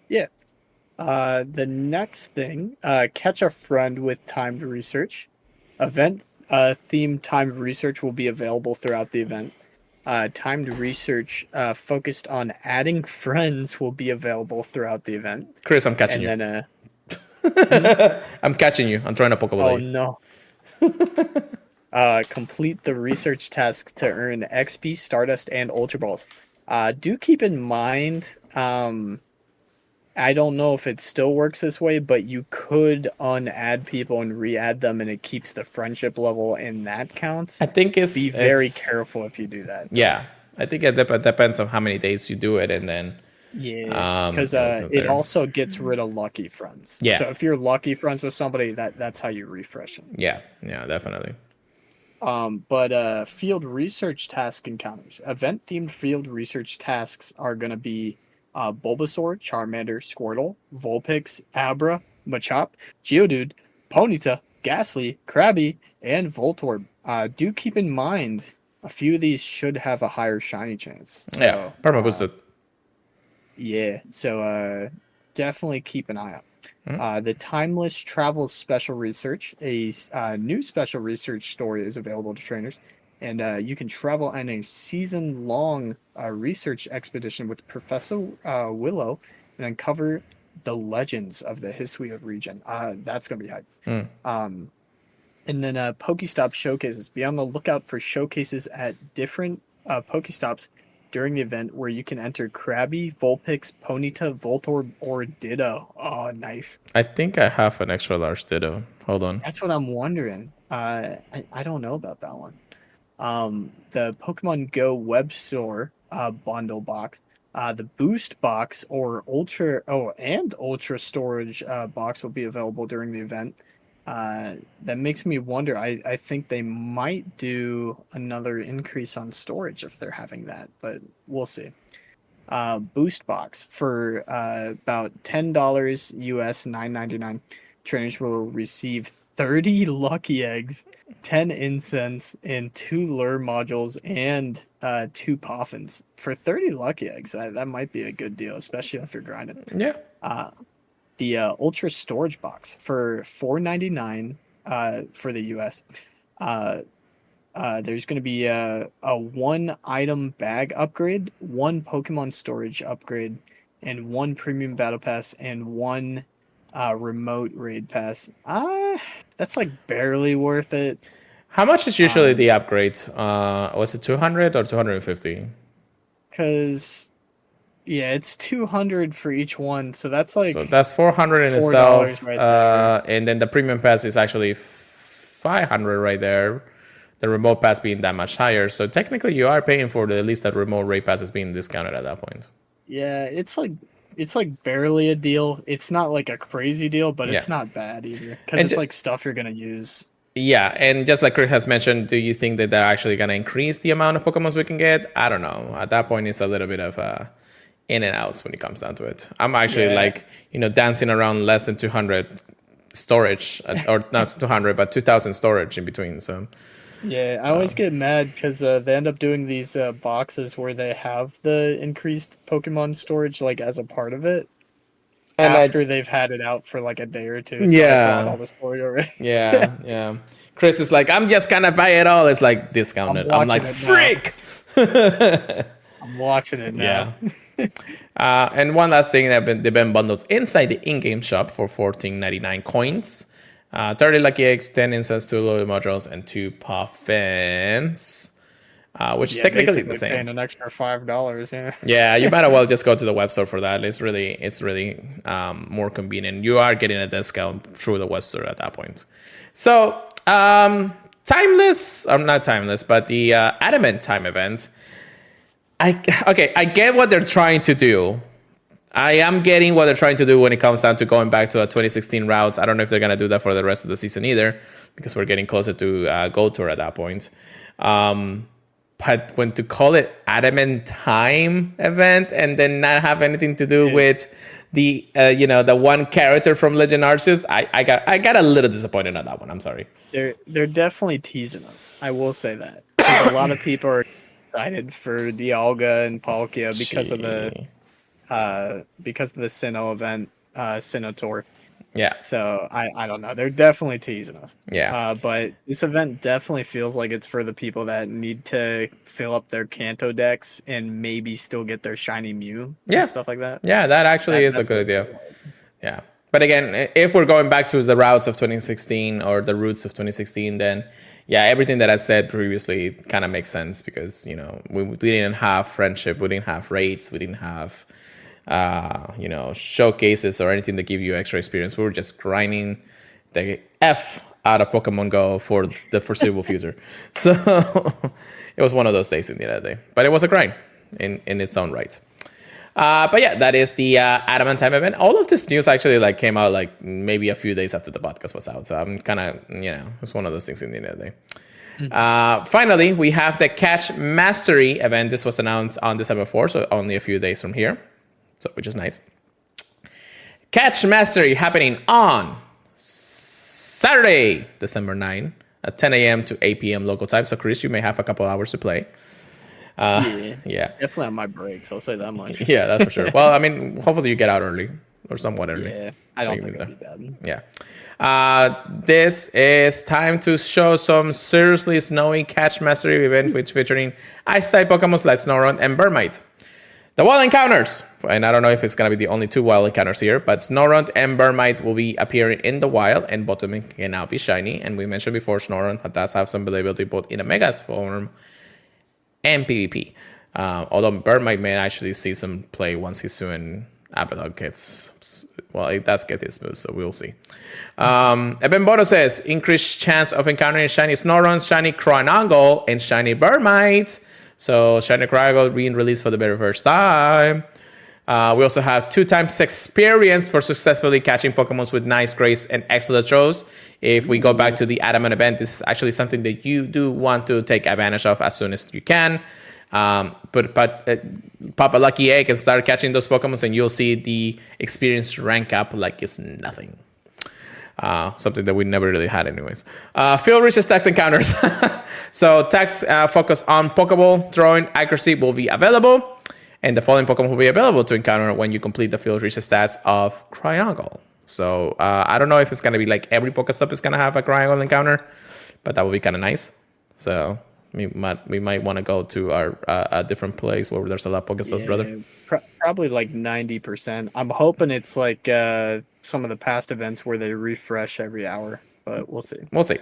Yeah. The next thing, catch a friend with timed research. Event themed timed research will be available throughout the event. Timed research focused on adding friends will be available throughout the event. Chris, I'm catching and you. Then, I'm catching you. I'm trying to Pokeball you. No. Complete the research tasks to earn XP, Stardust, and Ultra Balls. Do keep in mind, I don't know if it still works this way, but you could unadd people and re-add them, and it keeps the friendship level, and that counts. I think be very careful if you do that. Yeah, I think it depends on how many days you do it, and then because it also gets rid of lucky friends. Yeah. So if you're lucky friends with somebody, that's how you refresh them. Yeah, definitely. But field research task encounters, event themed field research tasks are gonna be Bulbasaur, Charmander, Squirtle, Vulpix, Abra, Machop, Geodude, Ponyta, Ghastly, Krabby, and Voltorb. Do keep in mind a few of these should have a higher shiny chance. So, yeah, perma boosted. So definitely keep an eye out. The Timeless Travels Special Research, a new special research story is available to trainers, and you can travel on a season-long research expedition with Professor Willow and uncover the legends of the Hisui region. That's going to be hype. And then Pokestop showcases. Be on the lookout for showcases at different Pokestops during the event where you can enter Krabby, Vulpix, Ponyta, Voltorb, or Ditto. Oh, nice. I think I have an extra large Ditto. Hold on. That's what I'm wondering. I don't know about that one. The Pokemon Go web store bundle box, the boost box or ultra storage box will be available during the event. That makes me wonder. I think they might do another increase on storage if they're having that, but we'll see. Boost box for about $10 US, $9.99. Trainers will receive 30 lucky eggs, 10 incense, and 2 lure modules, and 2 poffins. For 30 lucky eggs, that might be a good deal, especially if you're grinding. Yeah. The Ultra Storage Box for $4.99 for the US. There's going to be a 1 item bag upgrade, 1 Pokemon storage upgrade, and 1 premium battle pass, and 1 remote raid pass. That's like barely worth it. How much is usually the upgrade? Was it 200 or 250? Because it's 200 for each one, so that's like that's 400 in itself, right there. And then the premium pass is actually 500 right there. The remote pass being that much higher, so technically you are paying for at least that remote raid pass is being discounted at that point. Yeah, it's like barely a deal. It's not like a crazy deal, but it's not bad either because it's like stuff you're gonna use. Yeah, and just like Chris has mentioned, do you think that they're actually gonna increase the amount of Pokemons we can get? I don't know. At that point, it's a little bit of in and outs when it comes down to it. I'm actually dancing around less than 200 storage, or not 200, but 2,000 storage in between. So. Yeah, I always get mad because they end up doing these boxes where they have the increased Pokemon storage like as a part of it, and after they've had it out for like a day or two. So I bought all the storage already. yeah. Chris is like, I'm just gonna buy it all. It's like discounted. I'm like, watching it now. freak. I'm watching it now. Yeah. And one last thing, they've been bundles inside the in-game shop for 14.99 coins. 30 lucky eggs, 10 incense, 2 loaded modules, and 2 puffins. Which is technically the same. Paying an extra $5, yeah. Yeah, you might as well just go to the web store for that. It's really more convenient. You are getting a discount through the web store at that point. So, timeless, or not timeless, but the Adamant Time event. I get what they're trying to do. I am getting what they're trying to do when it comes down to going back to a 2016 routes. I don't know if they're going to do that for the rest of the season either, because we're getting closer to Gold Tour at that point. But when to call it Adamant Time event and then not have anything to do with the the one character from Legend Arceus, I got a little disappointed on that one. I'm sorry. They're definitely teasing us. I will say that, because a lot of people are excited for Dialga and Palkia because of the Sinnoh event, Sinnoh Tour. Yeah. So I don't know. They're definitely teasing us. Yeah. But this event definitely feels like it's for the people that need to fill up their Kanto decks and maybe still get their shiny Mew and stuff like that. Yeah, that actually is a good idea. Yeah. But again, if we're going back to the routes of 2016 or the roots of 2016, then yeah, everything that I said previously kind of makes sense, because we didn't have friendship, we didn't have raids, we didn't have showcases or anything to give you extra experience. We were just grinding the F out of Pokemon Go for the foreseeable future. So it was one of those days in the end of the day. But it was a grind in its own right. But yeah, that is the Adamant Time event. All of this news actually came out maybe a few days after the podcast was out. So I'm kind of, it's one of those things in the end of the day. Finally, we have the Catch Mastery event. This was announced on December 4th, so only a few days from here. So, which is nice. Catch Mastery happening on Saturday, December 9, at 10 a.m. to 8 p.m. local time. So, Chris, you may have a couple hours to play. Yeah. Definitely on my breaks, I'll say that much. Yeah, that's for sure. Well, I mean, hopefully you get out early or somewhat early. Yeah, I don't think it'll be bad. Yeah. This is time to show some seriously snowy Catch Mastery event, which featuring Ice-type Pokemon like Snorunt and Burmite. The wild encounters, and I don't know if it's going to be the only 2 wild encounters here, but Snorunt and Burmite will be appearing in the wild, and both of them can now be shiny. And we mentioned before, Snorunt does have some ability both in a Mega form and PvP. Although Burmite may actually see some play once his soon Abaddon gets, well, it does get his moves, so we'll see. Ebenboto says, increased chance of encountering shiny Snorunt, shiny Cronangle, and shiny Burmite. So shiny Cronangle being released for the very first time. We also have 2 times experience for successfully catching Pokemon with nice, grace, and excellent throws. If we go back to the Adamant event, this is actually something that you do want to take advantage of as soon as you can. But pop a lucky egg and start catching those Pokemon, and you'll see the experience rank up like it's nothing. Something that we never really had anyways. Field Research tax encounters. So tax focus on Pokeball throwing accuracy will be available. And the following Pokemon will be available to encounter when you complete the Field Research stats of Cryongle. So I don't know if it's going to be like every Pokestop is going to have a Cryongle encounter, but that would be kind of nice. So we might want to go to a different place where there's a lot of Pokestops, brother. Probably like 90%. I'm hoping it's like some of the past events where they refresh every hour, but we'll see. We'll see.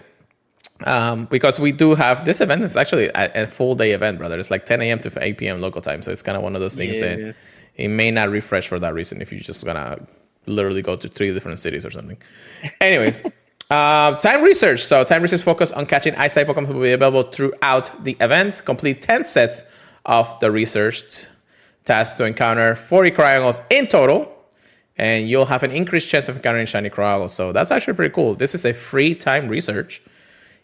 Because we do have this event is actually a full day event, brother. It's like 10 a.m. to 8 p.m. local time. So it's kind of one of those things that it may not refresh for that reason if you're just going to literally go to 3 different cities or something. Anyways, time research. So time research focus on catching Ice-type Pokemon will be available throughout the event. Complete 10 sets of the researched tasks to encounter 40 Cryongles in total. And you'll have an increased chance of encountering shiny Cryongles. So that's actually pretty cool. This is a free time research,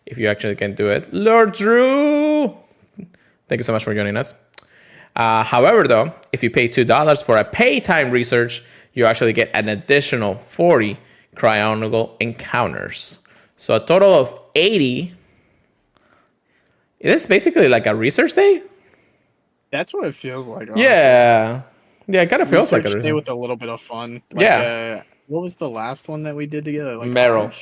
if you actually can do it. Lord Drew, thank you so much for joining us. However, though, if you pay $2 for a pay time research, you actually get an additional 40 Cryongle encounters. So a total of 80. It is basically like a research day? That's what it feels like, honestly. Yeah, it kind of feels like a research day with a little bit of fun. Like, yeah. What was the last one that we did together? Like Meryl.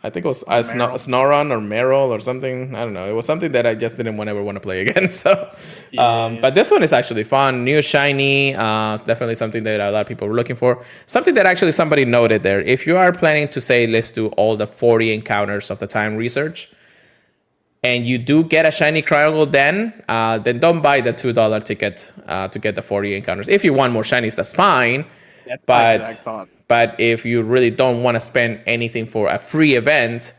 I think it was Meryl. Snoron or Meryl or something. I don't know. It was something that I just didn't ever want to play again. So, Yeah. but this one is actually fun, new, shiny. It's definitely something that a lot of people were looking for. Something that actually somebody noted there. If you are planning to say, let's do all the 40 encounters of the time research, and you do get a shiny Cryogonal, then don't buy the $2 ticket to get the 40 encounters. If you want more shinies, that's fine. That's my exact But thought. but if you really don't want to spend anything for a free event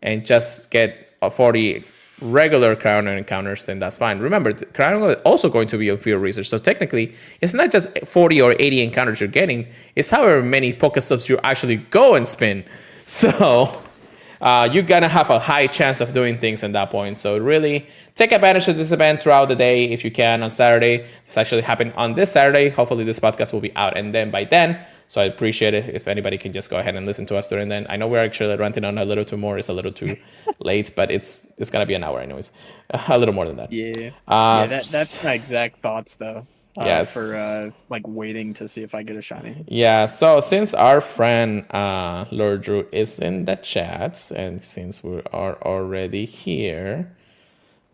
and just get a 40 regular crown encounters, then that's fine. Remember, the crown is also going to be on field research. So technically, it's not just 40 or 80 encounters you're getting. It's however many Pokestops you actually go and spin. So you're going to have a high chance of doing things at that point. So really take advantage of this event throughout the day if you can on Saturday. It's actually happening on this Saturday. Hopefully this podcast will be out and then by then. So I appreciate it if anybody can just go ahead and listen to us during then. I know we're actually ranting on a little too more. It's a little too late, but it's going to be an hour anyways. A little more than that. Yeah. That's my exact thoughts though. Yes. For like waiting to see if I get a shiny. Yeah, so since our friend Lord Drew is in the chat, and since we are already here,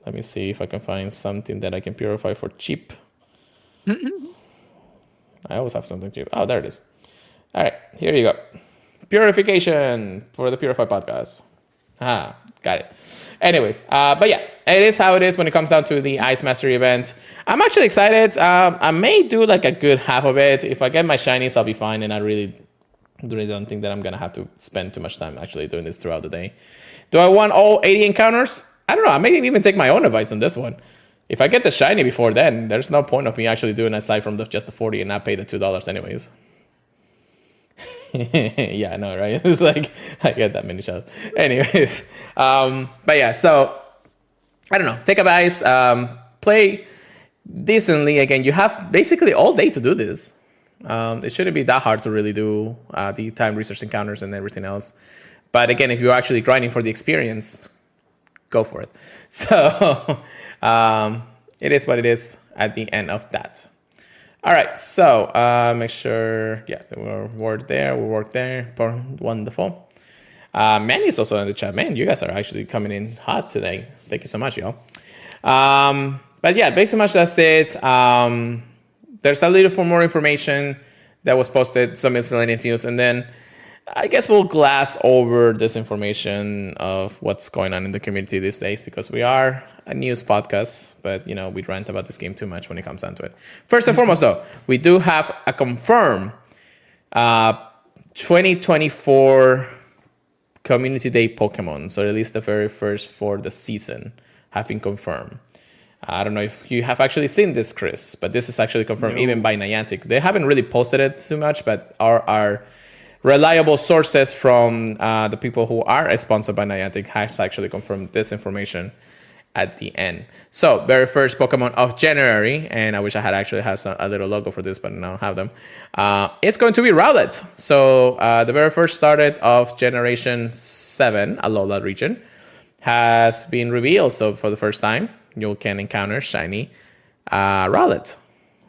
let me see if I can find something that I can purify for cheap. I always have something cheap. Oh, there it is. All right, here you go. Purification for the Purified podcast. Got it. Anyways, but yeah, it is how it is when it comes down to the Ice Mastery event. I'm actually excited. I may do like a good half of it. If I get my shinies, I'll be fine, and I really don't think that I'm gonna have to spend too much time actually doing this throughout the day. Do I want all 80 encounters? I don't know. I may even take my own advice on this one. If I get the shiny before then, there's no point of me actually doing aside from just the 40 and not pay the $2 anyways. Yeah, I know, right? It's like I get that many shots. Anyways, but yeah, so I don't know. Take advice, play decently. Again, you have basically all day to do this. It shouldn't be that hard to really do the time research encounters and everything else. But again, if you're actually grinding for the experience, go for it. So it is what it is at the end of that. All right, so make sure, yeah, we work there, wonderful. Manny is also in the chat. Man, you guys are actually coming in hot today. Thank you so much, y'all. But yeah, basically much that's it. There's a little more information that was posted, some miscellaneous news, and then I guess we'll glass over this information of what's going on in the community these days because we are a news podcast, but you know, we rant about this game too much when it comes down to it. First and foremost, though, we do have a confirmed 2024 Community Day Pokemon. So at least the very first for the season have been confirmed. I don't know if you have actually seen this, Chris, but this is actually confirmed even by Niantic. They haven't really posted it too much, but our reliable sources from the people who are sponsored by Niantic has actually confirmed this information at the end. So, very first Pokemon of January, and I wish I had actually had a little logo for this, but I don't have them. It's going to be Rowlet. So, the very first started of Generation 7, Alola region, has been revealed. So, for the first time, you can encounter shiny Rowlet,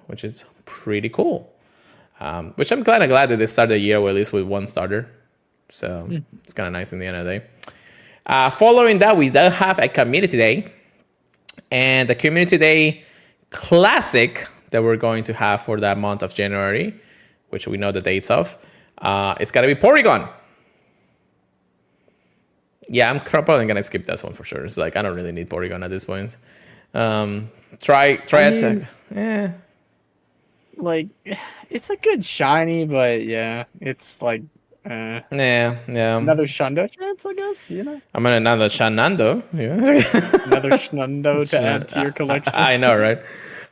which is pretty cool. Which I'm kind of glad that they started the year at least with one starter. So it's kind of nice in the end of the day. Following that, we do have a Community Day. And the Community Day Classic that we're going to have for that month of January, which we know the dates of, it's going to be Porygon. Yeah, I'm probably going to skip this one for sure. It's like, I don't really need Porygon at this point. Try attack. Yeah. Like, it's a good shiny, but yeah, it's like Yeah. another Shundo chance, I guess, you know? I'm gonna another Shanando. Yeah. Another Shundo to add to your collection. I know, right?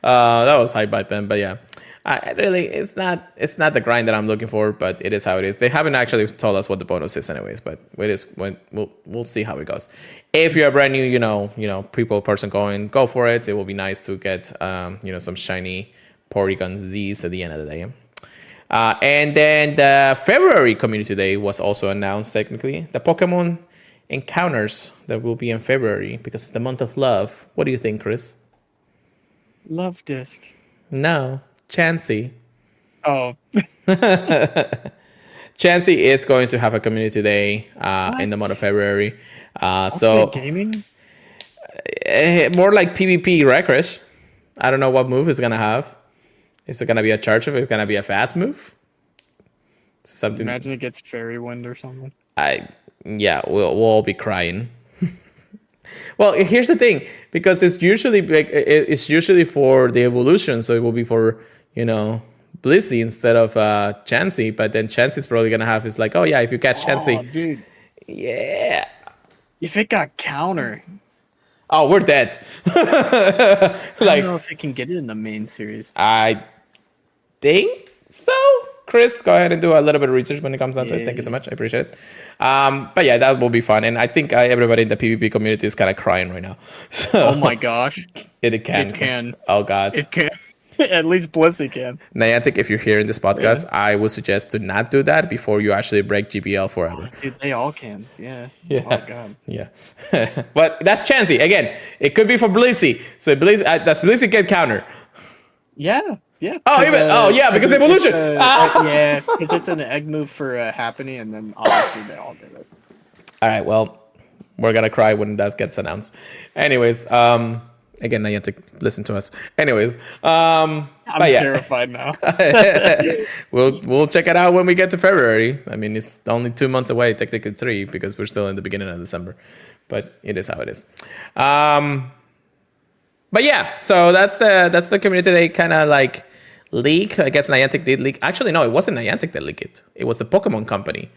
That was hype back then, but yeah. It's not the grind that I'm looking for, but it is how it is. They haven't actually told us what the bonus is, anyways. But we'll see how it goes. If you're a brand new, people person go for it. It will be nice to get some shiny Porygon Z's at the end of the day. And then the February Community Day was also announced technically. The Pokemon encounters that will be in February because it's the month of love. What do you think, Chris? Love Disc. No, Chansey. Oh. Chansey is going to have a community day in the What? month of February. Ultimate gaming? More like PvP Recrush. I don't know what move it's gonna have. Is it gonna be a charge move? Is it gonna be a fast move? Something. Imagine it gets fairy wind or something. We'll all be crying. Well, here's the thing, because it's usually for the evolution, so it will be for Blissey instead of Chansey. But then Chansey's probably gonna have is like, oh yeah, if you catch Chansey, dude. yeah. If it got counter, Oh, we're dead. I don't know if it can get it in the main series. I think so. Chris, go ahead and do a little bit of research when it comes down to it. Thank you so much. I appreciate it. But yeah, that will be fun. And I think everybody in the PvP community is kind of crying right now. So, Oh my gosh. It can. It can. Oh, God. It can. At least Blissey can. Niantic, if you're hearing this podcast, I would suggest to not do that before you actually break GBL forever. Dude, they all can. Yeah. Yeah. Oh, God. Yeah. But that's Chansey. Again, it could be for Blissey. So does Blissey get counter? Yeah. Yeah. Because evolution. Yeah, because it's an egg move for Happening, and then obviously they all get it. All right, well, we're going to cry when that gets announced. Anyways, again, Niantic, listen to us. Anyways, I'm terrified now. We'll check it out when we get to February. I mean, it's only 2 months away, technically 3, because we're still in the beginning of December. But it is how it is. But yeah, so that's the community day kind of like leak. I guess Niantic did leak. Actually, no, it wasn't Niantic that leaked it. It was the Pokemon company.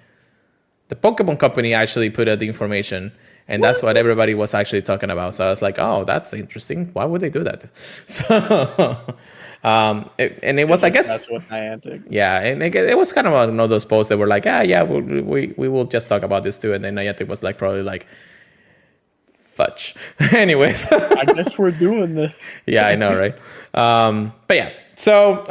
The Pokemon company actually put out the information, and that's what everybody was actually talking about. So I was like, oh, that's interesting. Why would they do that? So, and it was, I guess, that's what Niantic. Yeah, and it was kind of one of those posts that were like, we will just talk about this too, and then Niantic was like, probably like, fudge. Anyways, I guess we're doing this. Yeah, I know, right? But yeah, so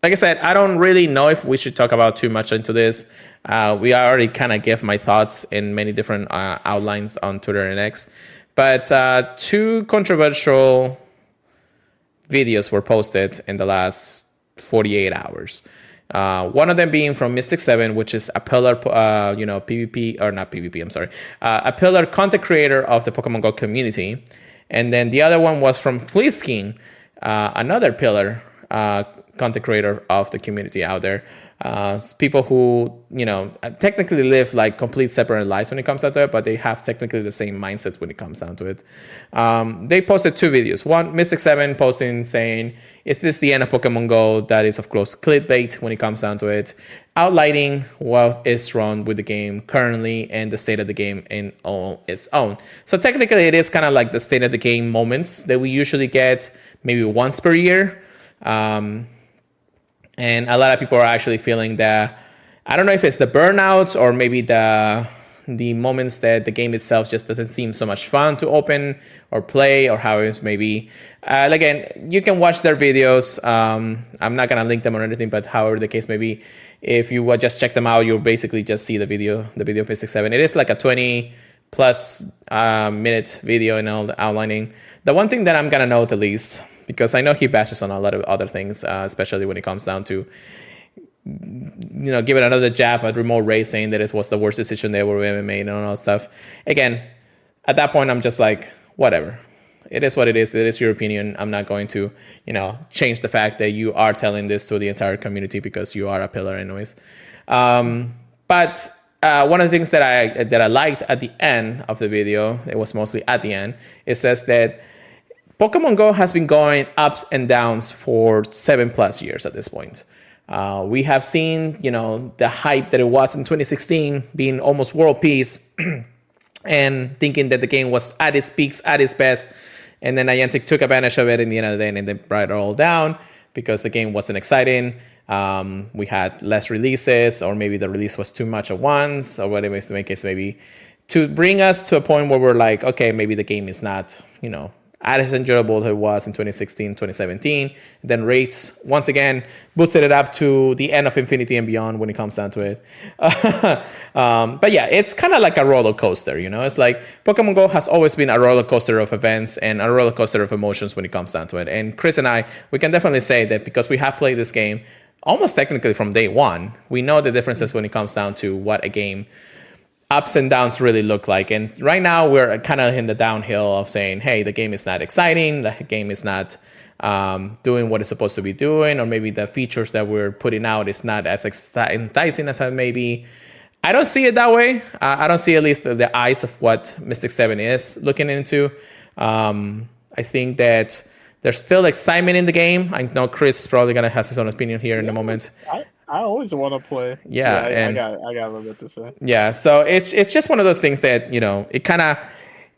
like I said, I don't really know if we should talk about too much into this. We already kind of gave my thoughts in many different outlines on Twitter and X, but 2 controversial videos were posted in the last 48 hours. One of them being from Mystic7, which is a pillar, PvP, or not PvP, I'm sorry, a pillar content creator of the Pokemon Go community. And then the other one was from Fleasking, another pillar content creator of the community out there. People who, technically live like complete separate lives when it comes down to it, but they have technically the same mindset when it comes down to it. They posted 2 videos. One, Mystic7 posting saying, is this the end of Pokemon Go? That is, of course, clickbait when it comes down to it. Outlining what is wrong with the game currently and the state of the game in all its own. So technically, it is kind of like the state of the game moments that we usually get maybe once per year. And a lot of people are actually feeling that, I don't know if it's the burnouts or maybe the moments that the game itself just doesn't seem so much fun to open or play, or how it may be. Again, you can watch their videos. I'm not going to link them or anything, but however the case may be, if you just check them out, you'll basically just see the video of Mystic7. It is like a 20 plus minute video and all the outlining. The one thing that I'm going to note at least, because I know he bashes on a lot of other things, especially when it comes down to, giving another jab at remote racing, that it was the worst decision they ever made and all that stuff. Again, at that point, I'm just like, whatever. It is what it is. It is your opinion. I'm not going to, change the fact that you are telling this to the entire community because you are a pillar anyways. But one of the things that I liked at the end of the video, it was mostly at the end, it says that Pokemon Go has been going ups and downs for 7+ years at this point. We have seen, the hype that it was in 2016 being almost world peace and thinking that the game was at its peaks, at its best. And then Niantic took advantage of it in the end of the day and they brought it all down because the game wasn't exciting. We had less releases, or maybe the release was too much at once, or whatever it may case maybe, to bring us to a point where we're like, okay, maybe the game is not, as enjoyable as it was in 2016, 2017. Then rates, once again, boosted it up to the end of Infinity and beyond when it comes down to it. But yeah, it's kind of like a roller coaster, It's like Pokemon Go has always been a roller coaster of events and a roller coaster of emotions when it comes down to it. And Chris and I, we can definitely say that because we have played this game almost technically from day one. We know the differences when it comes down to what a game ups and downs really look like. And right now we're kind of in the downhill of saying, hey, the game is not exciting, the game is not doing what it's supposed to be doing, or maybe the features that we're putting out is not as enticing as it may be. I don't see it that way. I don't see at least the eyes of what Mystic 7 is looking into. I think that there's still excitement in the game. I know Chris is probably going to have his own opinion here in a moment. I always want to play. Yeah, I got a little bit to say. Yeah, so it's just one of those things that, it kind of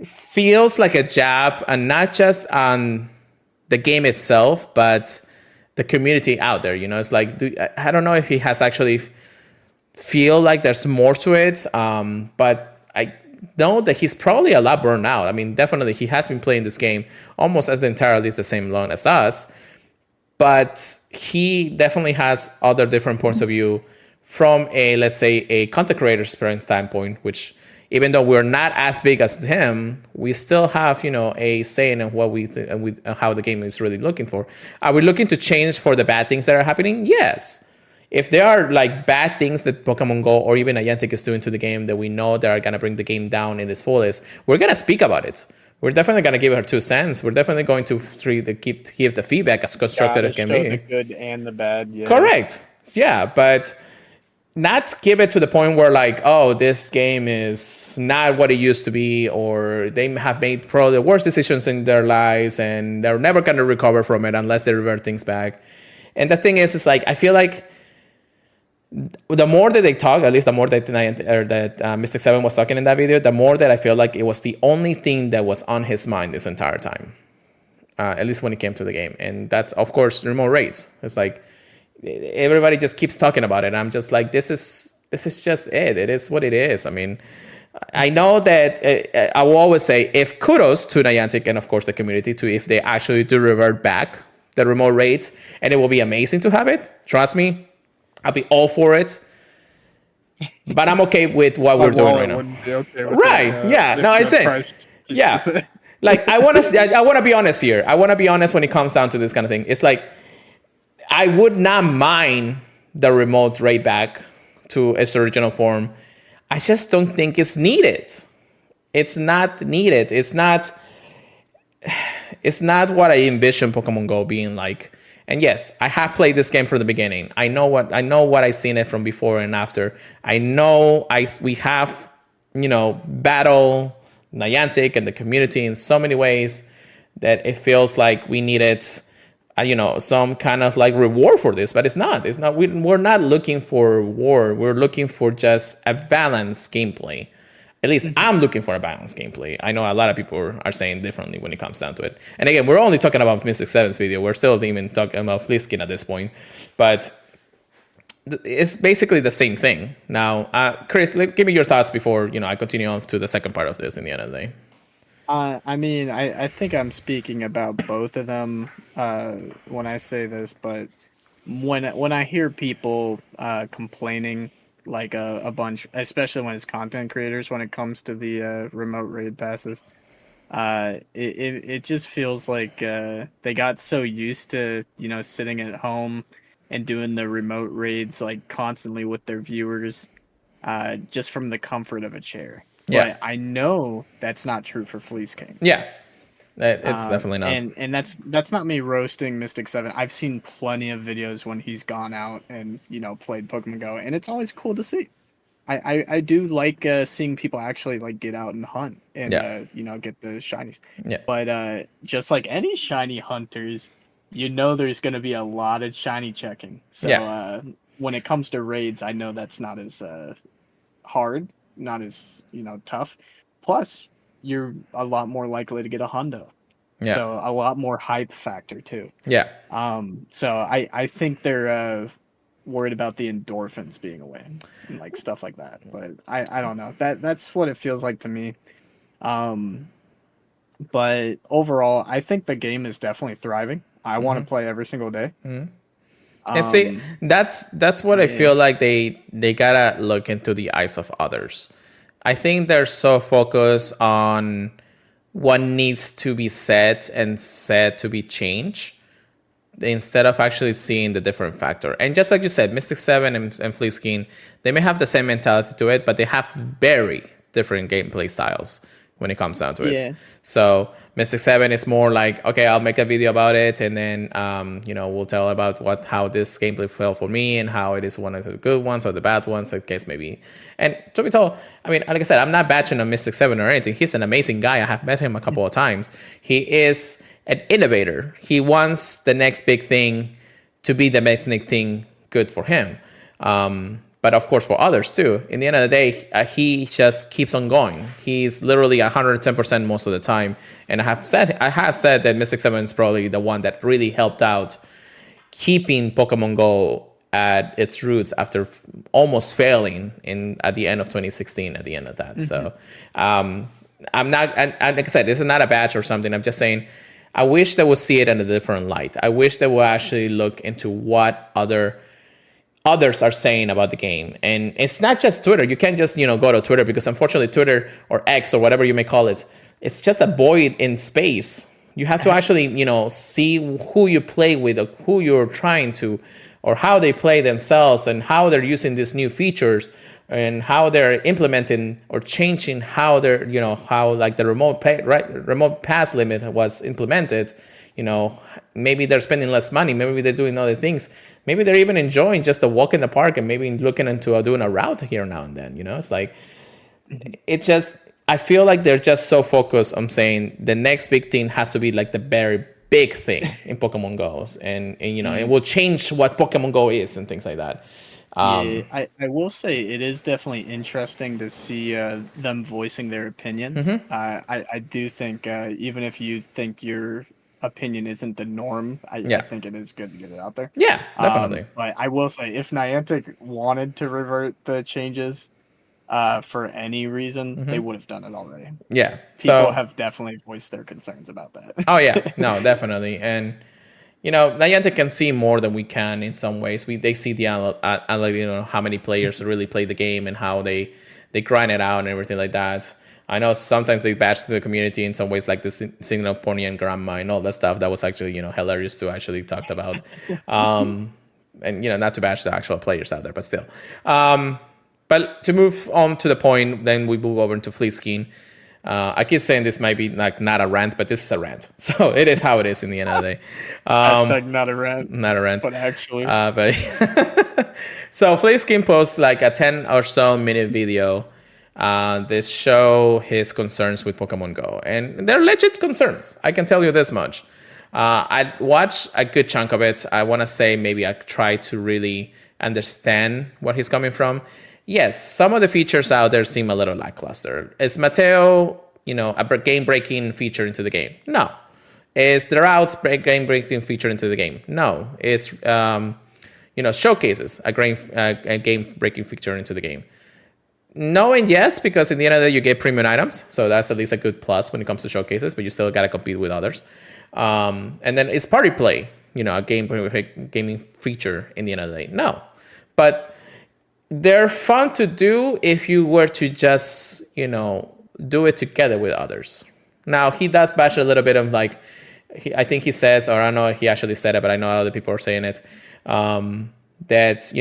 feels like a jab, and not just on the game itself, but the community out there. It's like, I don't know if he has actually feel like there's more to it, but I know that he's probably a lot burned out. I mean, definitely he has been playing this game almost as entirely the same long as us, but he definitely has other different points of view from let's say a content creator standpoint, which even though we're not as big as him, we still have, a say in what we how the game is really looking for. Are we looking to change for the bad things that are happening? Yes. If there are like bad things that Pokemon Go or even Niantic is doing to the game that we know that are going to bring the game down in its fullest, we're going to speak about it. We're definitely going to give her 2 cents. We're definitely going to give the feedback as constructed as can be. The good and the bad. Yeah. Correct. Yeah, but not give it to the point where like, oh, this game is not what it used to be, or they have made probably the worst decisions in their lives and they're never going to recover from it unless they revert things back. And the thing is like, I feel like the more that they talk, at least the more that Mystic 7 was talking in that video, the more that I feel like it was the only thing that was on his mind this entire time, at least when it came to the game. And that's, of course, remote raids. It's like everybody just keeps talking about it. I'm just like, this is just it. It is what it is. I mean, I know that I will always say, if kudos to Niantic and, of course, the community, to if they actually do revert back the remote raids, and it will be amazing to have it. Trust me. I'll be all for it, but I'm okay with what we're doing right now. Okay right? Yeah. No, I say. Yeah. Like I want to be honest here. I want to be honest when it comes down to this kind of thing. It's like I would not mind the remote raid back to its original form. I just don't think it's needed. It's not needed. It's not what I envision Pokemon Go being like. And yes, I have played this game from the beginning. I know what I've seen it from before and after. I know we have, battle Niantic and the community in so many ways that it feels like we needed, some kind of like reward for this. But it's not. It's not. We're not looking for reward. We're looking for just a balanced gameplay. At least I'm looking for a balanced gameplay. I know a lot of people are saying differently when it comes down to it. And again, we're only talking about Mystic 7's video. We're still even talking about Fleaskin at this point. But it's basically the same thing. Now, Chris, give me your thoughts before I continue on to the second part of this in the end of the day. I mean, I think I'm speaking about both of them when I say this, but when I hear people complaining like a bunch, especially when it's content creators, when it comes to the remote raid passes, it just feels like they got so used to sitting at home and doing the remote raids like constantly with their viewers, just from the comfort of a chair. Yeah. But I know that's not true for Fleece King. Yeah. It's definitely not. And that's not me roasting Mystic 7. I've seen plenty of videos when he's gone out and, played Pokemon Go, and it's always cool to see. I do like seeing people actually like get out and hunt and get the shinies. Yeah. But just like any shiny hunters, there's going to be a lot of shiny checking. So when it comes to raids, I know that's not as hard, not as tough. Plus, you're a lot more likely to get a hundo. Yeah. So a lot more hype factor too. Yeah. So I think they're worried about the endorphins being away and like stuff like that. But I don't know. That's what it feels like to me. But overall, I think the game is definitely thriving. I want to play every single day. Mm-hmm. And see, that's what I feel like they gotta look into the eyes of others. I think they're so focused on what needs to be said and said to be changed instead of actually seeing the different factor. And just like you said, Mystic 7 and Fleaskin, they may have the same mentality to it, but they have very different gameplay styles when it comes down to it. Yeah. So Mystic 7 is more like, okay, I'll make a video about it, and then we'll tell about how this gameplay felt for me and how it is one of the good ones or the bad ones, I guess maybe. And to be told, I mean, like I said, I'm not bashing on Mystic 7 or anything. He's an amazing guy. I have met him a couple of times. He is an innovator. He wants the next big thing to be the next big thing good for him. But of course for others too. In the end of the day, he just keeps on going. He's literally 110% most of the time. And I have said that Mystic 7 is probably the one that really helped out keeping Pokemon Go at its roots after almost failing at the end of 2016 at the end of that. So I'm not, and like I said, this is not a badge or something. I'm just saying I wish they would see it in a different light. I wish they would actually look into what others are saying about the game. And it's not just Twitter. You can't just, go to Twitter, because unfortunately Twitter or X or whatever you may call it, it's just a void in space. You have to actually, see who you play with, or who you're trying to, or how they play themselves, and how they're using these new features, and how they're implementing or changing how they're, how like the remote pass limit was implemented. Maybe they're spending less money. Maybe they're doing other things. Maybe they're even enjoying just a walk in the park and maybe looking into doing a route here now and then. It's like, it's just, I feel like they're just so focused on saying the next big thing has to be like the very big thing in Pokemon Go. And it will change what Pokemon Go is and things like that. I will say it is definitely interesting to see them voicing their opinions. I do think even if you think your opinion isn't the norm, I think it is good to get it out there. Yeah, definitely. But I will say, if Niantic wanted to revert the changes for any reason, they would have done it already. Yeah. People have definitely voiced their concerns about that. Oh, yeah. No, definitely. And Niantic can see more than we can in some ways. They see the how many players really play the game and how they grind it out and everything like that. I know sometimes they bash the community in some ways, like the Singaporean grandma and all that stuff. That was actually hilarious to actually talk about. And not to bash the actual players out there, but still. But to move on to the point, then we move over into Fleaskin. I keep saying this might be like not a rant, but this is a rant. So it is how it is in the end of the day. Hashtag not a rant. Not a rant. But actually. So Fleaskin posts like a 10 or so minute video. This show his concerns with Pokemon Go. And they're legit concerns. I can tell you this much. I watched a good chunk of it. I want to say maybe I tried to really understand what he's coming from. Yes, some of the features out there seem a little lackluster. Is Mateo, a game-breaking feature into the game? No. Is the routes game-breaking feature into the game? No. Is, showcases a game-breaking feature into the game? No and yes, because in the end of the day, you get premium items. So that's at least a good plus when it comes to showcases, but you still got to compete with others. And then it's party play, a gaming feature in the end of the day. No. But they're fun to do if you were to just, do it together with others. Now, he does bash a little bit of like, I think he says, or I don't know if he actually said it, but I know other people are saying it, that,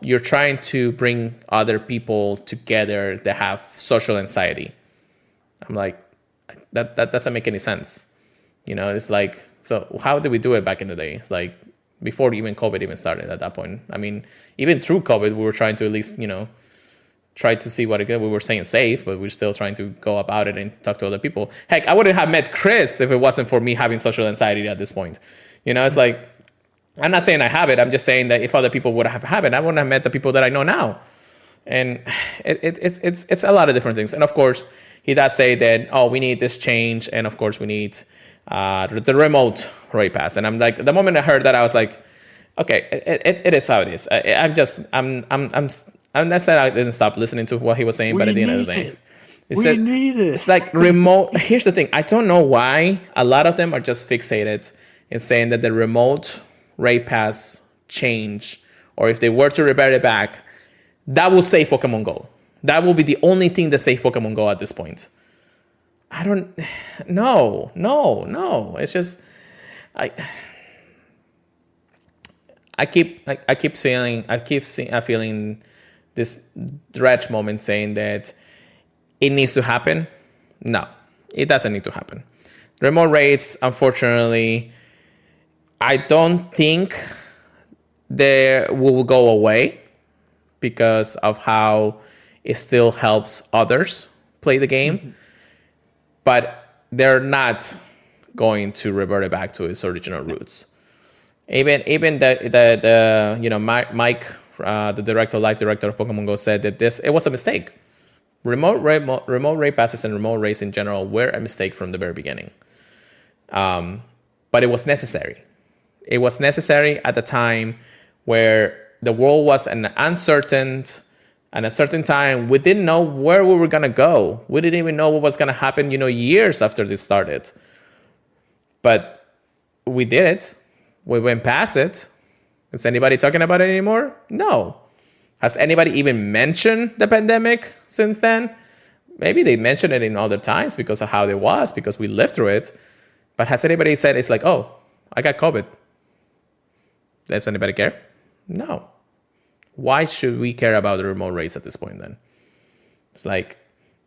you're trying to bring other people together that have social anxiety. I'm like, that doesn't make any sense. It's like, so how did we do it back in the day? It's like, before even COVID even started at that point. I mean, even through COVID, we were trying to at least, try to see what it could. We were saying safe, but we're still trying to go about it and talk to other people. Heck, I wouldn't have met Chris if it wasn't for me having social anxiety at this point. It's like, I'm not saying I have it. I'm just saying that if other people would have had it, I wouldn't have met the people that I know now. And it's a lot of different things. And of course, he does say that, we need this change. And of course, we need the remote raid pass. And I'm like, the moment I heard that, I was like, okay, it is how it is. I'm not saying I didn't stop listening to what he was saying, but at the end of the day, it's like remote. Here's the thing. I don't know why a lot of them are just fixated in saying that the remote raid pass change, or if they were to revert it back, that will save Pokemon Go. That will be the only thing that saves Pokemon Go at this point. No. It's just, feeling this Dredge moment saying that it needs to happen. No, it doesn't need to happen. Remote raids, unfortunately, I don't think they will go away because of how it still helps others play the game. Mm-hmm. But they're not going to revert it back to its original roots. Even the Mike, the live director of Pokemon Go, said that it was a mistake. Remote raid passes and remote raids in general were a mistake from the very beginning. But it was necessary. It was necessary at the time where the world was uncertain. At a certain time, we didn't know where we were going to go. We didn't even know what was going to happen, years after this started. But we did it. We went past it. Is anybody talking about it anymore? No. Has anybody even mentioned the pandemic since then? Maybe they mentioned it in other times because of how it was, because we lived through it. But has anybody said it's like, oh, I got COVID? Does anybody care? No. Why should we care about the remote raids at this point then? It's like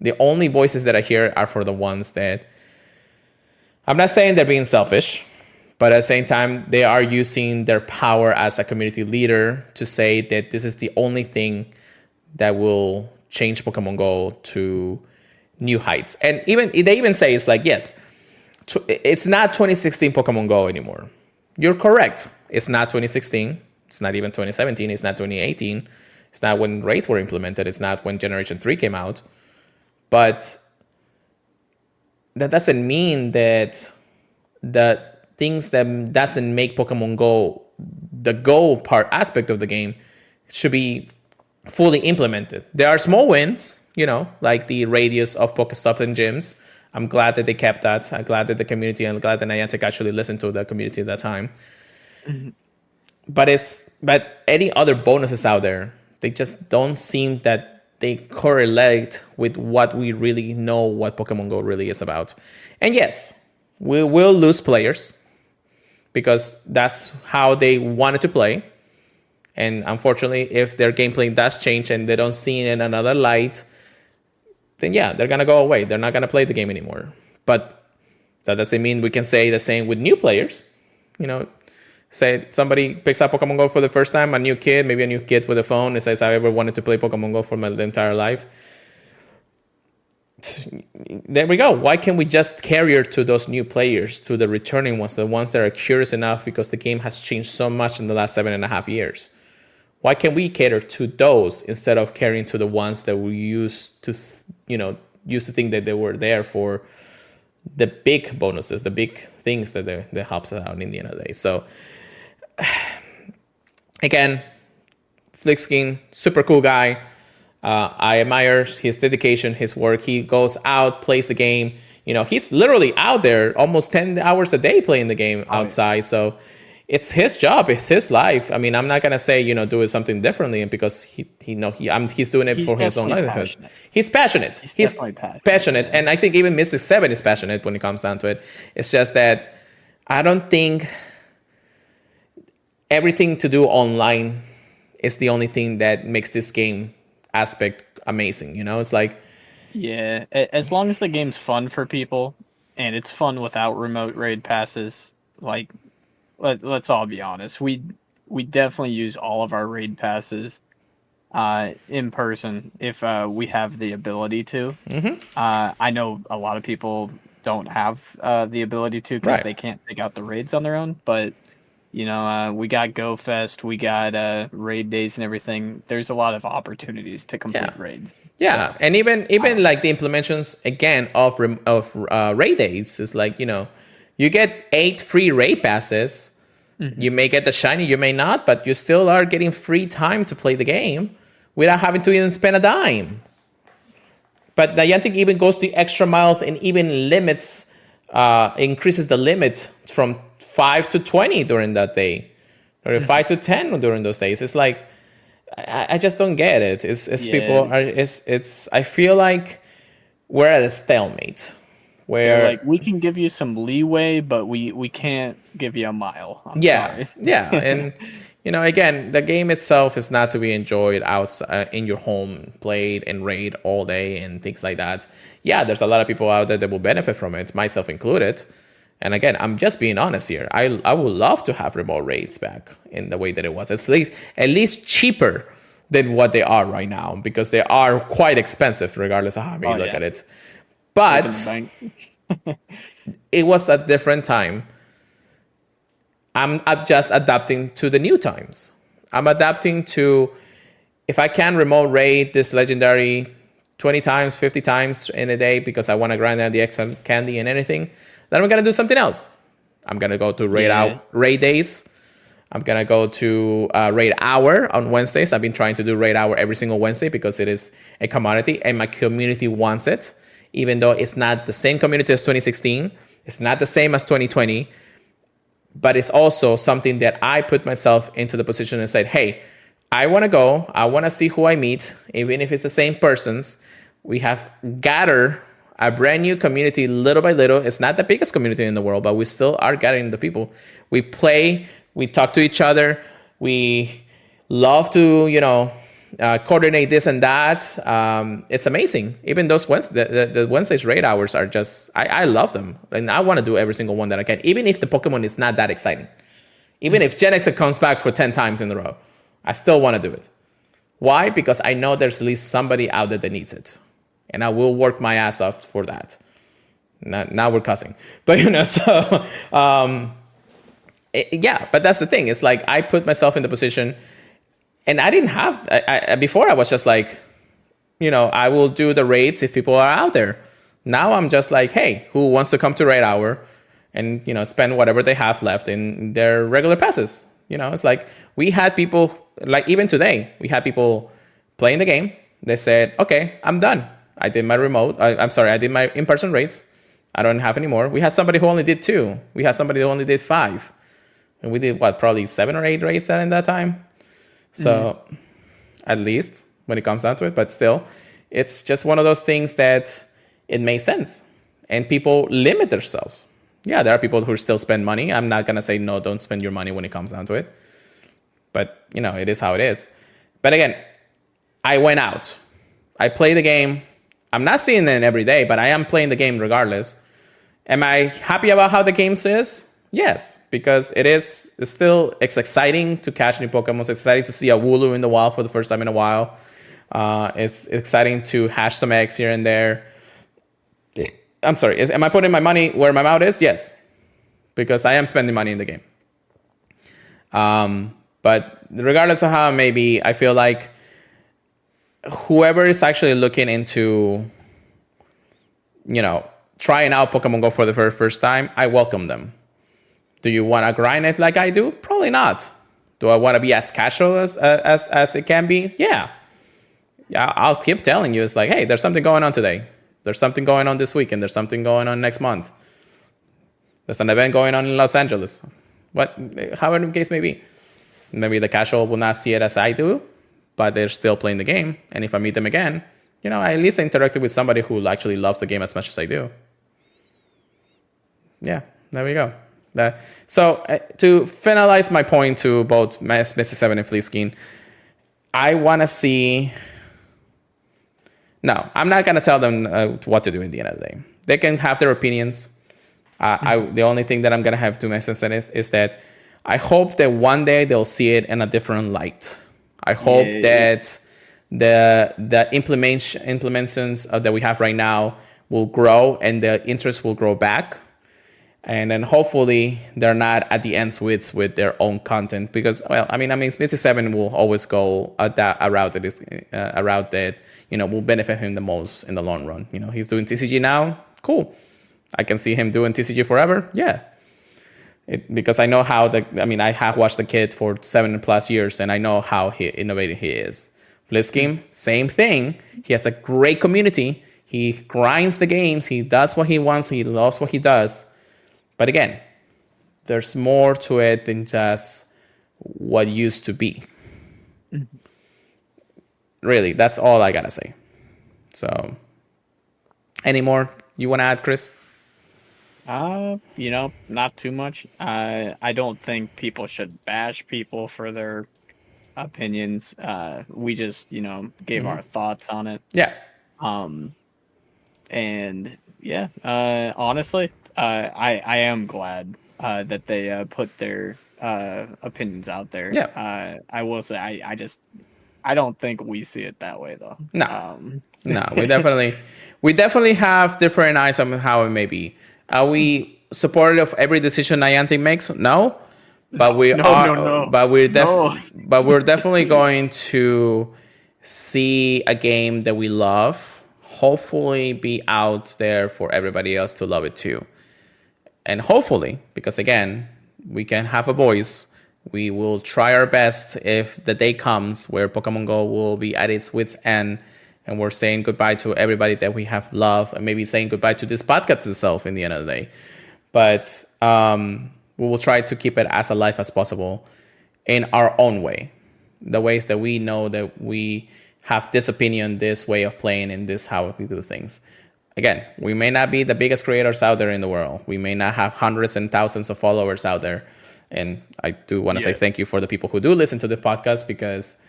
the only voices that I hear are for the ones that, I'm not saying they're being selfish, but at the same time, they are using their power as a community leader to say that this is the only thing that will change Pokemon Go to new heights. And they even say it's like, yes, it's not 2016 Pokemon Go anymore. You're correct. It's not 2016. It's not even 2017. It's not 2018. It's not when raids were implemented. It's not when Generation 3 came out. But that doesn't mean that the things that doesn't make Pokemon Go the Go part aspect of the game should be fully implemented. There are small wins, like the radius of Pokestops and gyms. I'm glad that they kept that. I'm glad that the community, and I'm glad that Niantic actually listened to the community at that time. Mm-hmm. But any other bonuses out there, they just don't seem that they correlate with what we really know what Pokemon Go really is about. And yes, we will lose players because that's how they wanted to play. And unfortunately, if their gameplay does change and they don't see it in another light, then yeah, they're going to go away. They're not going to play the game anymore. But that doesn't mean we can say the same with new players. Say somebody picks up Pokemon Go for the first time, maybe a new kid with a phone, and says, I ever wanted to play Pokemon Go for my entire life. There we go. Why can't we just cater to those new players, to the returning ones, the ones that are curious enough because the game has changed so much in the last 7.5 years? Why can't we cater to those instead of caring to the ones that we used to think that they were there for the big bonuses, the big things that helps us out in the end of the day? So again, Flickskin, super cool guy. I admire his dedication, his work. He goes out, plays the game. He's literally out there almost 10 hours a day playing the game outside. Yeah. So it's his job, it's his life. I mean, I'm not gonna say do something differently because he's doing it for his own livelihood. He's passionate. He's passionate, and I think even Mystic 7 is passionate when it comes down to it. It's just that I don't think everything to do online is the only thing that makes this game aspect amazing. It's like, yeah, as long as the game's fun for people and it's fun without remote raid passes, like let's all be honest, we definitely use all of our raid passes in person if we have the ability to. Mm-hmm. I know a lot of people don't have the ability to because they can't take out the raids on their own, but we got Go Fest, we got raid days and everything. There's a lot of opportunities to complete raids. Yeah, so, and even like the implementations again of raid days is like you get 8 free raid passes. Mm-hmm. You may get the shiny, you may not, but you still are getting free time to play the game without having to even spend a dime. But Niantic even goes the extra miles and even limits, increases the limit from 5 to 20 during that day, or 5 to 10 during those days. It's like, I just don't get it. People are, I feel like we're at a stalemate where like we can give you some leeway, but we can't give you a mile. I'm sorry. Yeah. And again, the game itself is not to be enjoyed outside in your home, played and raid all day and things like that. Yeah, there's a lot of people out there that will benefit from it, myself included. And again, I'm just being honest here. I would love to have remote raids back in the way that it was. At least cheaper than what they are right now, because they are quite expensive regardless of how you look at it. But it was a different time. I'm just adapting to the new times. I'm adapting to, if I can remote raid this legendary 20 times, 50 times in a day because I want to grind out the extra candy and anything, then I'm going to do something else. I'm going to go to raid days. I'm going to go to raid hour on Wednesdays. I've been trying to do raid hour every single Wednesday because it is a commodity and my community wants it, even though it's not the same community as 2016. It's not the same as 2020. But it's also something that I put myself into the position and said, hey, I want to go. I want to see who I meet, even if it's the same persons. We have gathered a brand new community little by little. It's not the biggest community in the world, but we still are gathering the people. We play, we talk to each other. We love to, coordinate this and that. It's amazing. Even those the Wednesdays raid hours are just, I love them. And I want to do every single one that I can, even if the Pokemon is not that exciting. Even if Gen X comes back for 10 times in a row, I still want to do it. Why? Because I know there's at least somebody out there that needs it. And I will work my ass off for that. Now we're cussing. But, yeah, but that's the thing. It's like I put myself in the position. And I didn't have, before I was just like, I will do the raids if people are out there. Now I'm just like, hey, who wants to come to raid hour and, spend whatever they have left in their regular passes? It's like we had people, like even today, we had people playing the game. They said, okay, I'm done. I did my I did my in-person raids. I don't have any more. We had somebody who only did 2. We had somebody who only did 5. And we did, probably 7 or 8 raids in that time. So at least when it comes down to it, but still, it's just one of those things that it makes sense. And people limit themselves. Yeah, there are people who still spend money. I'm not going to say, no, don't spend your money when it comes down to it. But, it is how it is. But again, I went out. I play the game. I'm not seeing it every day, but I am playing the game regardless. Am I happy about how the game is? Yes, because it's exciting to catch new Pokemon. It's exciting to see a Wooloo in the wild for the first time in a while. It's exciting to hash some eggs here and there. I'm sorry, am I putting my money where my mouth is? Yes, because I am spending money in the game. But regardless of how it may be, I feel like whoever is actually looking into, trying out Pokemon Go for the very first time, I welcome them. Do you want to grind it like I do? Probably not. Do I want to be as casual as it can be? Yeah. I'll keep telling you. It's like, hey, there's something going on today. There's something going on this weekend. There's something going on next month. There's an event going on in Los Angeles. However the case may be. Maybe the casual will not see it as I do, but they're still playing the game. And if I meet them again, I at least interacted with somebody who actually loves the game as much as I do. Yeah, there we go. So to finalize my point to both Mystic 7 and Fleetskin, I want to see... No, I'm not going to tell them what to do in the end of the day. They can have their opinions. The only thing that I'm going to have to mention is that I hope that one day they'll see it in a different light. I hope that the implementations that we have right now will grow and the interest will grow back. And then hopefully they're not at the ends with their own content because, Mystic 7 will always go a route that will benefit him the most in the long run. He's doing TCG now. Cool. I can see him doing TCG forever. Yeah. Because I know how I have watched the kid for 7+ years and I know how innovative he is. Flitzking, same thing. He has a great community. He grinds the games. He does what he wants. He loves what he does. But again, there's more to it than just what used to be. Mm-hmm. Really, that's all I gotta say. So, any more you want to add, Chris? Not too much. I don't think people should bash people for their opinions. We just, gave our thoughts on it. Yeah. Um, and yeah, honestly, I am glad that they put their opinions out there. Yeah. I will say, I don't think we see it that way though. No. No, we definitely have different eyes on how it may be. Are we supportive of every decision Niantic makes? No, but we No, no, are. no, no. But we're definitely going to see a game that we love. Hopefully, be out there for everybody else to love it too. And hopefully, because again, we can have a voice. We will try our best if the day comes where Pokemon Go will be at its wits' end and we're saying goodbye to everybody that we have loved and maybe saying goodbye to this podcast itself in the end of the day. But we will try to keep it as alive as possible in our own way. The ways that we know that we have this opinion, this way of playing, and this how we do things. Again, we may not be the biggest creators out there in the world. We may not have hundreds and thousands of followers out there. And I do want to say thank you for the people who do listen to the podcast because,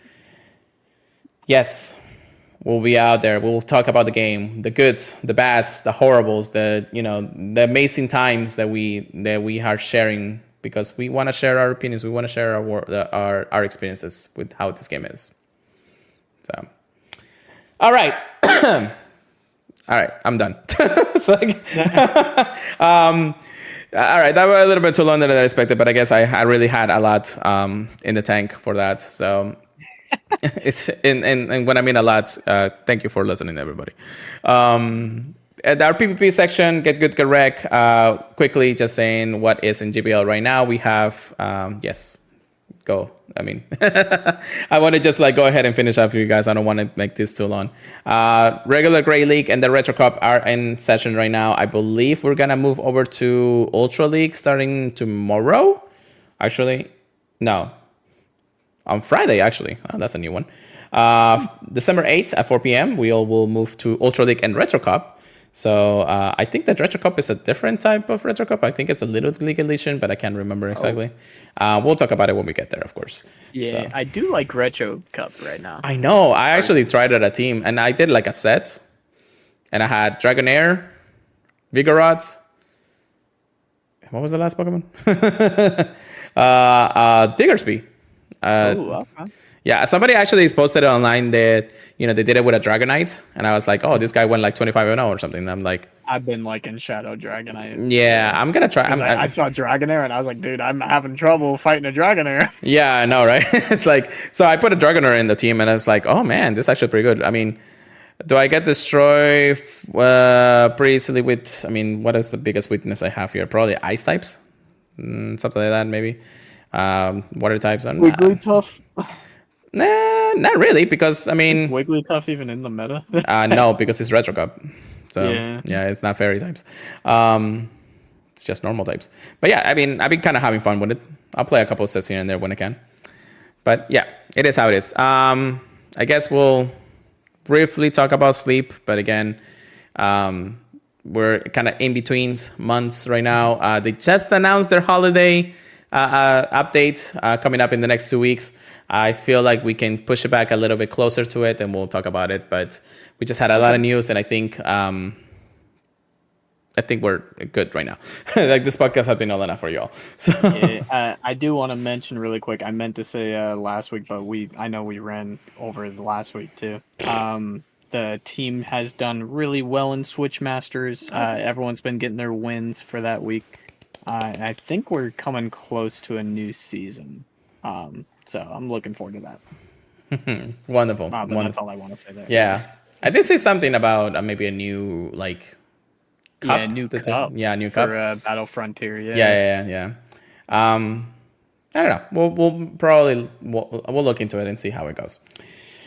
yes, we'll be out there. We'll talk about the game, the goods, the bads, the horribles, the amazing times that we are sharing because we want to share our opinions. We want to share our experiences with how this game is. So, all right. All right, I'm done. It's like, all right, that was a little bit too long than I expected, but I guess I really had a lot in the tank for that. So it's and when I mean a lot, thank you for listening, everybody. At our PvP section, get good, get wreck. Quickly, just saying what is in GBL right now. We have yes, go. I mean, I want to just go ahead and finish up for you guys. I don't want to make this too long. Regular Great League and the Retro Cup are in session right now. I believe we're going to move over to Ultra League starting tomorrow. Actually, no. On Friday, actually. Oh, that's a new one. December 8th at 4 p.m., we all will move to Ultra League and Retro Cup. So I think that Retro Cup is a different type of Retro Cup. I think it's the Little League Edition, but I can't remember exactly. We'll talk about it when we get there, of course. Yeah, so. I do like Retro Cup right now. I know. I actually tried it at a team, and I did a set. And I had Dragonair, Vigoroth. What was the last Pokemon? Diggersby. Okay. Yeah, somebody actually posted it online that, they did it with a Dragonite. And I was like, oh, this guy went 25-0 or something. And I'm like... I've been in Shadow Dragonite. Yeah, I'm going to try. I saw Dragonair and I was like, dude, I'm having trouble fighting a Dragonair. Yeah, I know, right? It's so I put a Dragonair in the team and I was like, oh man, this is actually pretty good. I mean, do I get destroy pretty easily with... I mean, what is the biggest weakness I have here? Probably Ice types? Something like that, maybe. Water types. Wigglytuff? Nah, not really, because, I mean... Is Wigglytuff even in the meta? No, because it's Retro Cup. So, yeah, it's not fairy types. It's just normal types. But yeah, I mean, I've been kind of having fun with it. I'll play a couple of sets here and there when I can. But yeah, it is how it is. I guess we'll briefly talk about sleep. But again, we're kind of in between months right now. They just announced their holiday update coming up in the next 2 weeks. I feel like we can push it back a little bit closer to it and we'll talk about it. But we just had a lot of news and I think we're good right now. This podcast has been all enough for y'all. So I do want to mention really quick. I meant to say last week, but I know we ran over the last week too. The team has done really well in Switch Masters. Everyone's been getting their wins for that week. And I think we're coming close to a new season. So I'm looking forward to that. Wonderful. But Wonderful. That's all I want to say there. Yeah. I did say something about maybe a new cup. Yeah, new cup. Yeah, new cup. For Battle Frontier, Yeah. I don't know. We'll probably we'll look into it and see how it goes.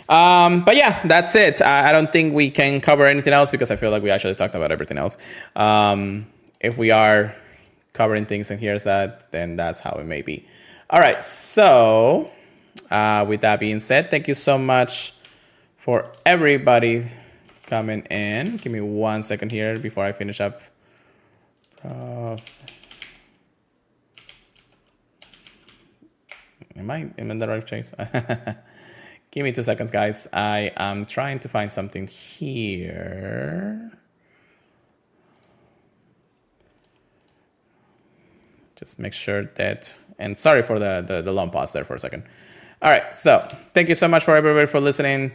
But yeah, that's it. I don't think we can cover anything else because I feel like we actually talked about everything else. If we are covering things and here's that, then that's how it may be. All right. So with that being said, thank you so much for everybody coming in. Give me 1 second here before I finish up Am I in the right place? Give me 2 seconds, guys. I am trying to find something here. Just make sure that, and sorry for the long pause there for a second. All right, so thank you so much for everybody for listening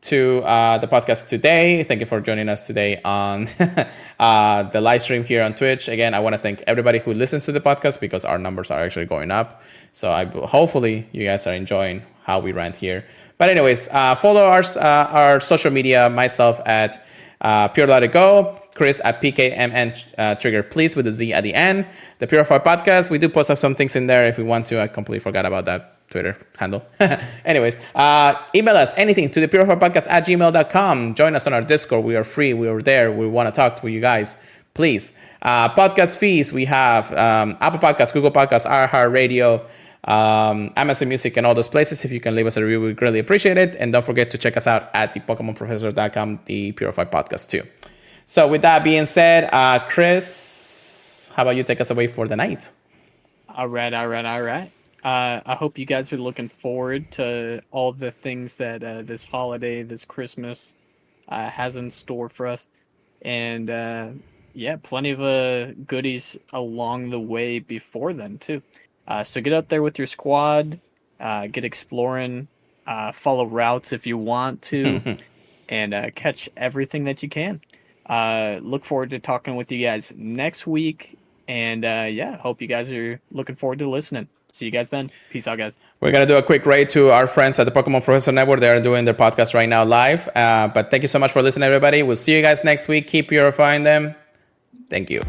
to the podcast today. Thank you for joining us today on the live stream here on Twitch. Again, I want to thank everybody who listens to the podcast because our numbers are actually going up. So hopefully you guys are enjoying how we rant here. But anyways, follow our social media, myself at Pure Let It Go, Chris at PKMN Trigger, please, with the Z at the end. The Purified podcast, we do post up some things in there if we want to. I completely forgot about that Twitter handle. Anyways, email us anything to the purifiedpodcast@gmail.com. Join us on our Discord. We are free. We are there. We want to talk to you guys. Please. Podcast fees, we have Apple Podcasts, Google Podcasts, iHeartRadio, Amazon Music, and all those places. If you can leave us a review, we greatly appreciate it. And don't forget to check us out at the PokemonProfessor.com, the Purified podcast too. So with that being said, Chris, how about you take us away for the night? All right. I hope you guys are looking forward to all the things that this holiday, this Christmas, has in store for us. And plenty of goodies along the way before then, too. So get out there with your squad, get exploring, follow routes if you want to, and catch everything that you can. Look forward to talking with you guys next week. And hope you guys are looking forward to listening. See you guys then. Peace out, guys. We're going to do a quick raid to our friends at the Pokemon Professor Network. They are doing their podcast right now live. But thank you so much for listening, everybody. We'll see you guys next week. Keep purifying them. Thank you.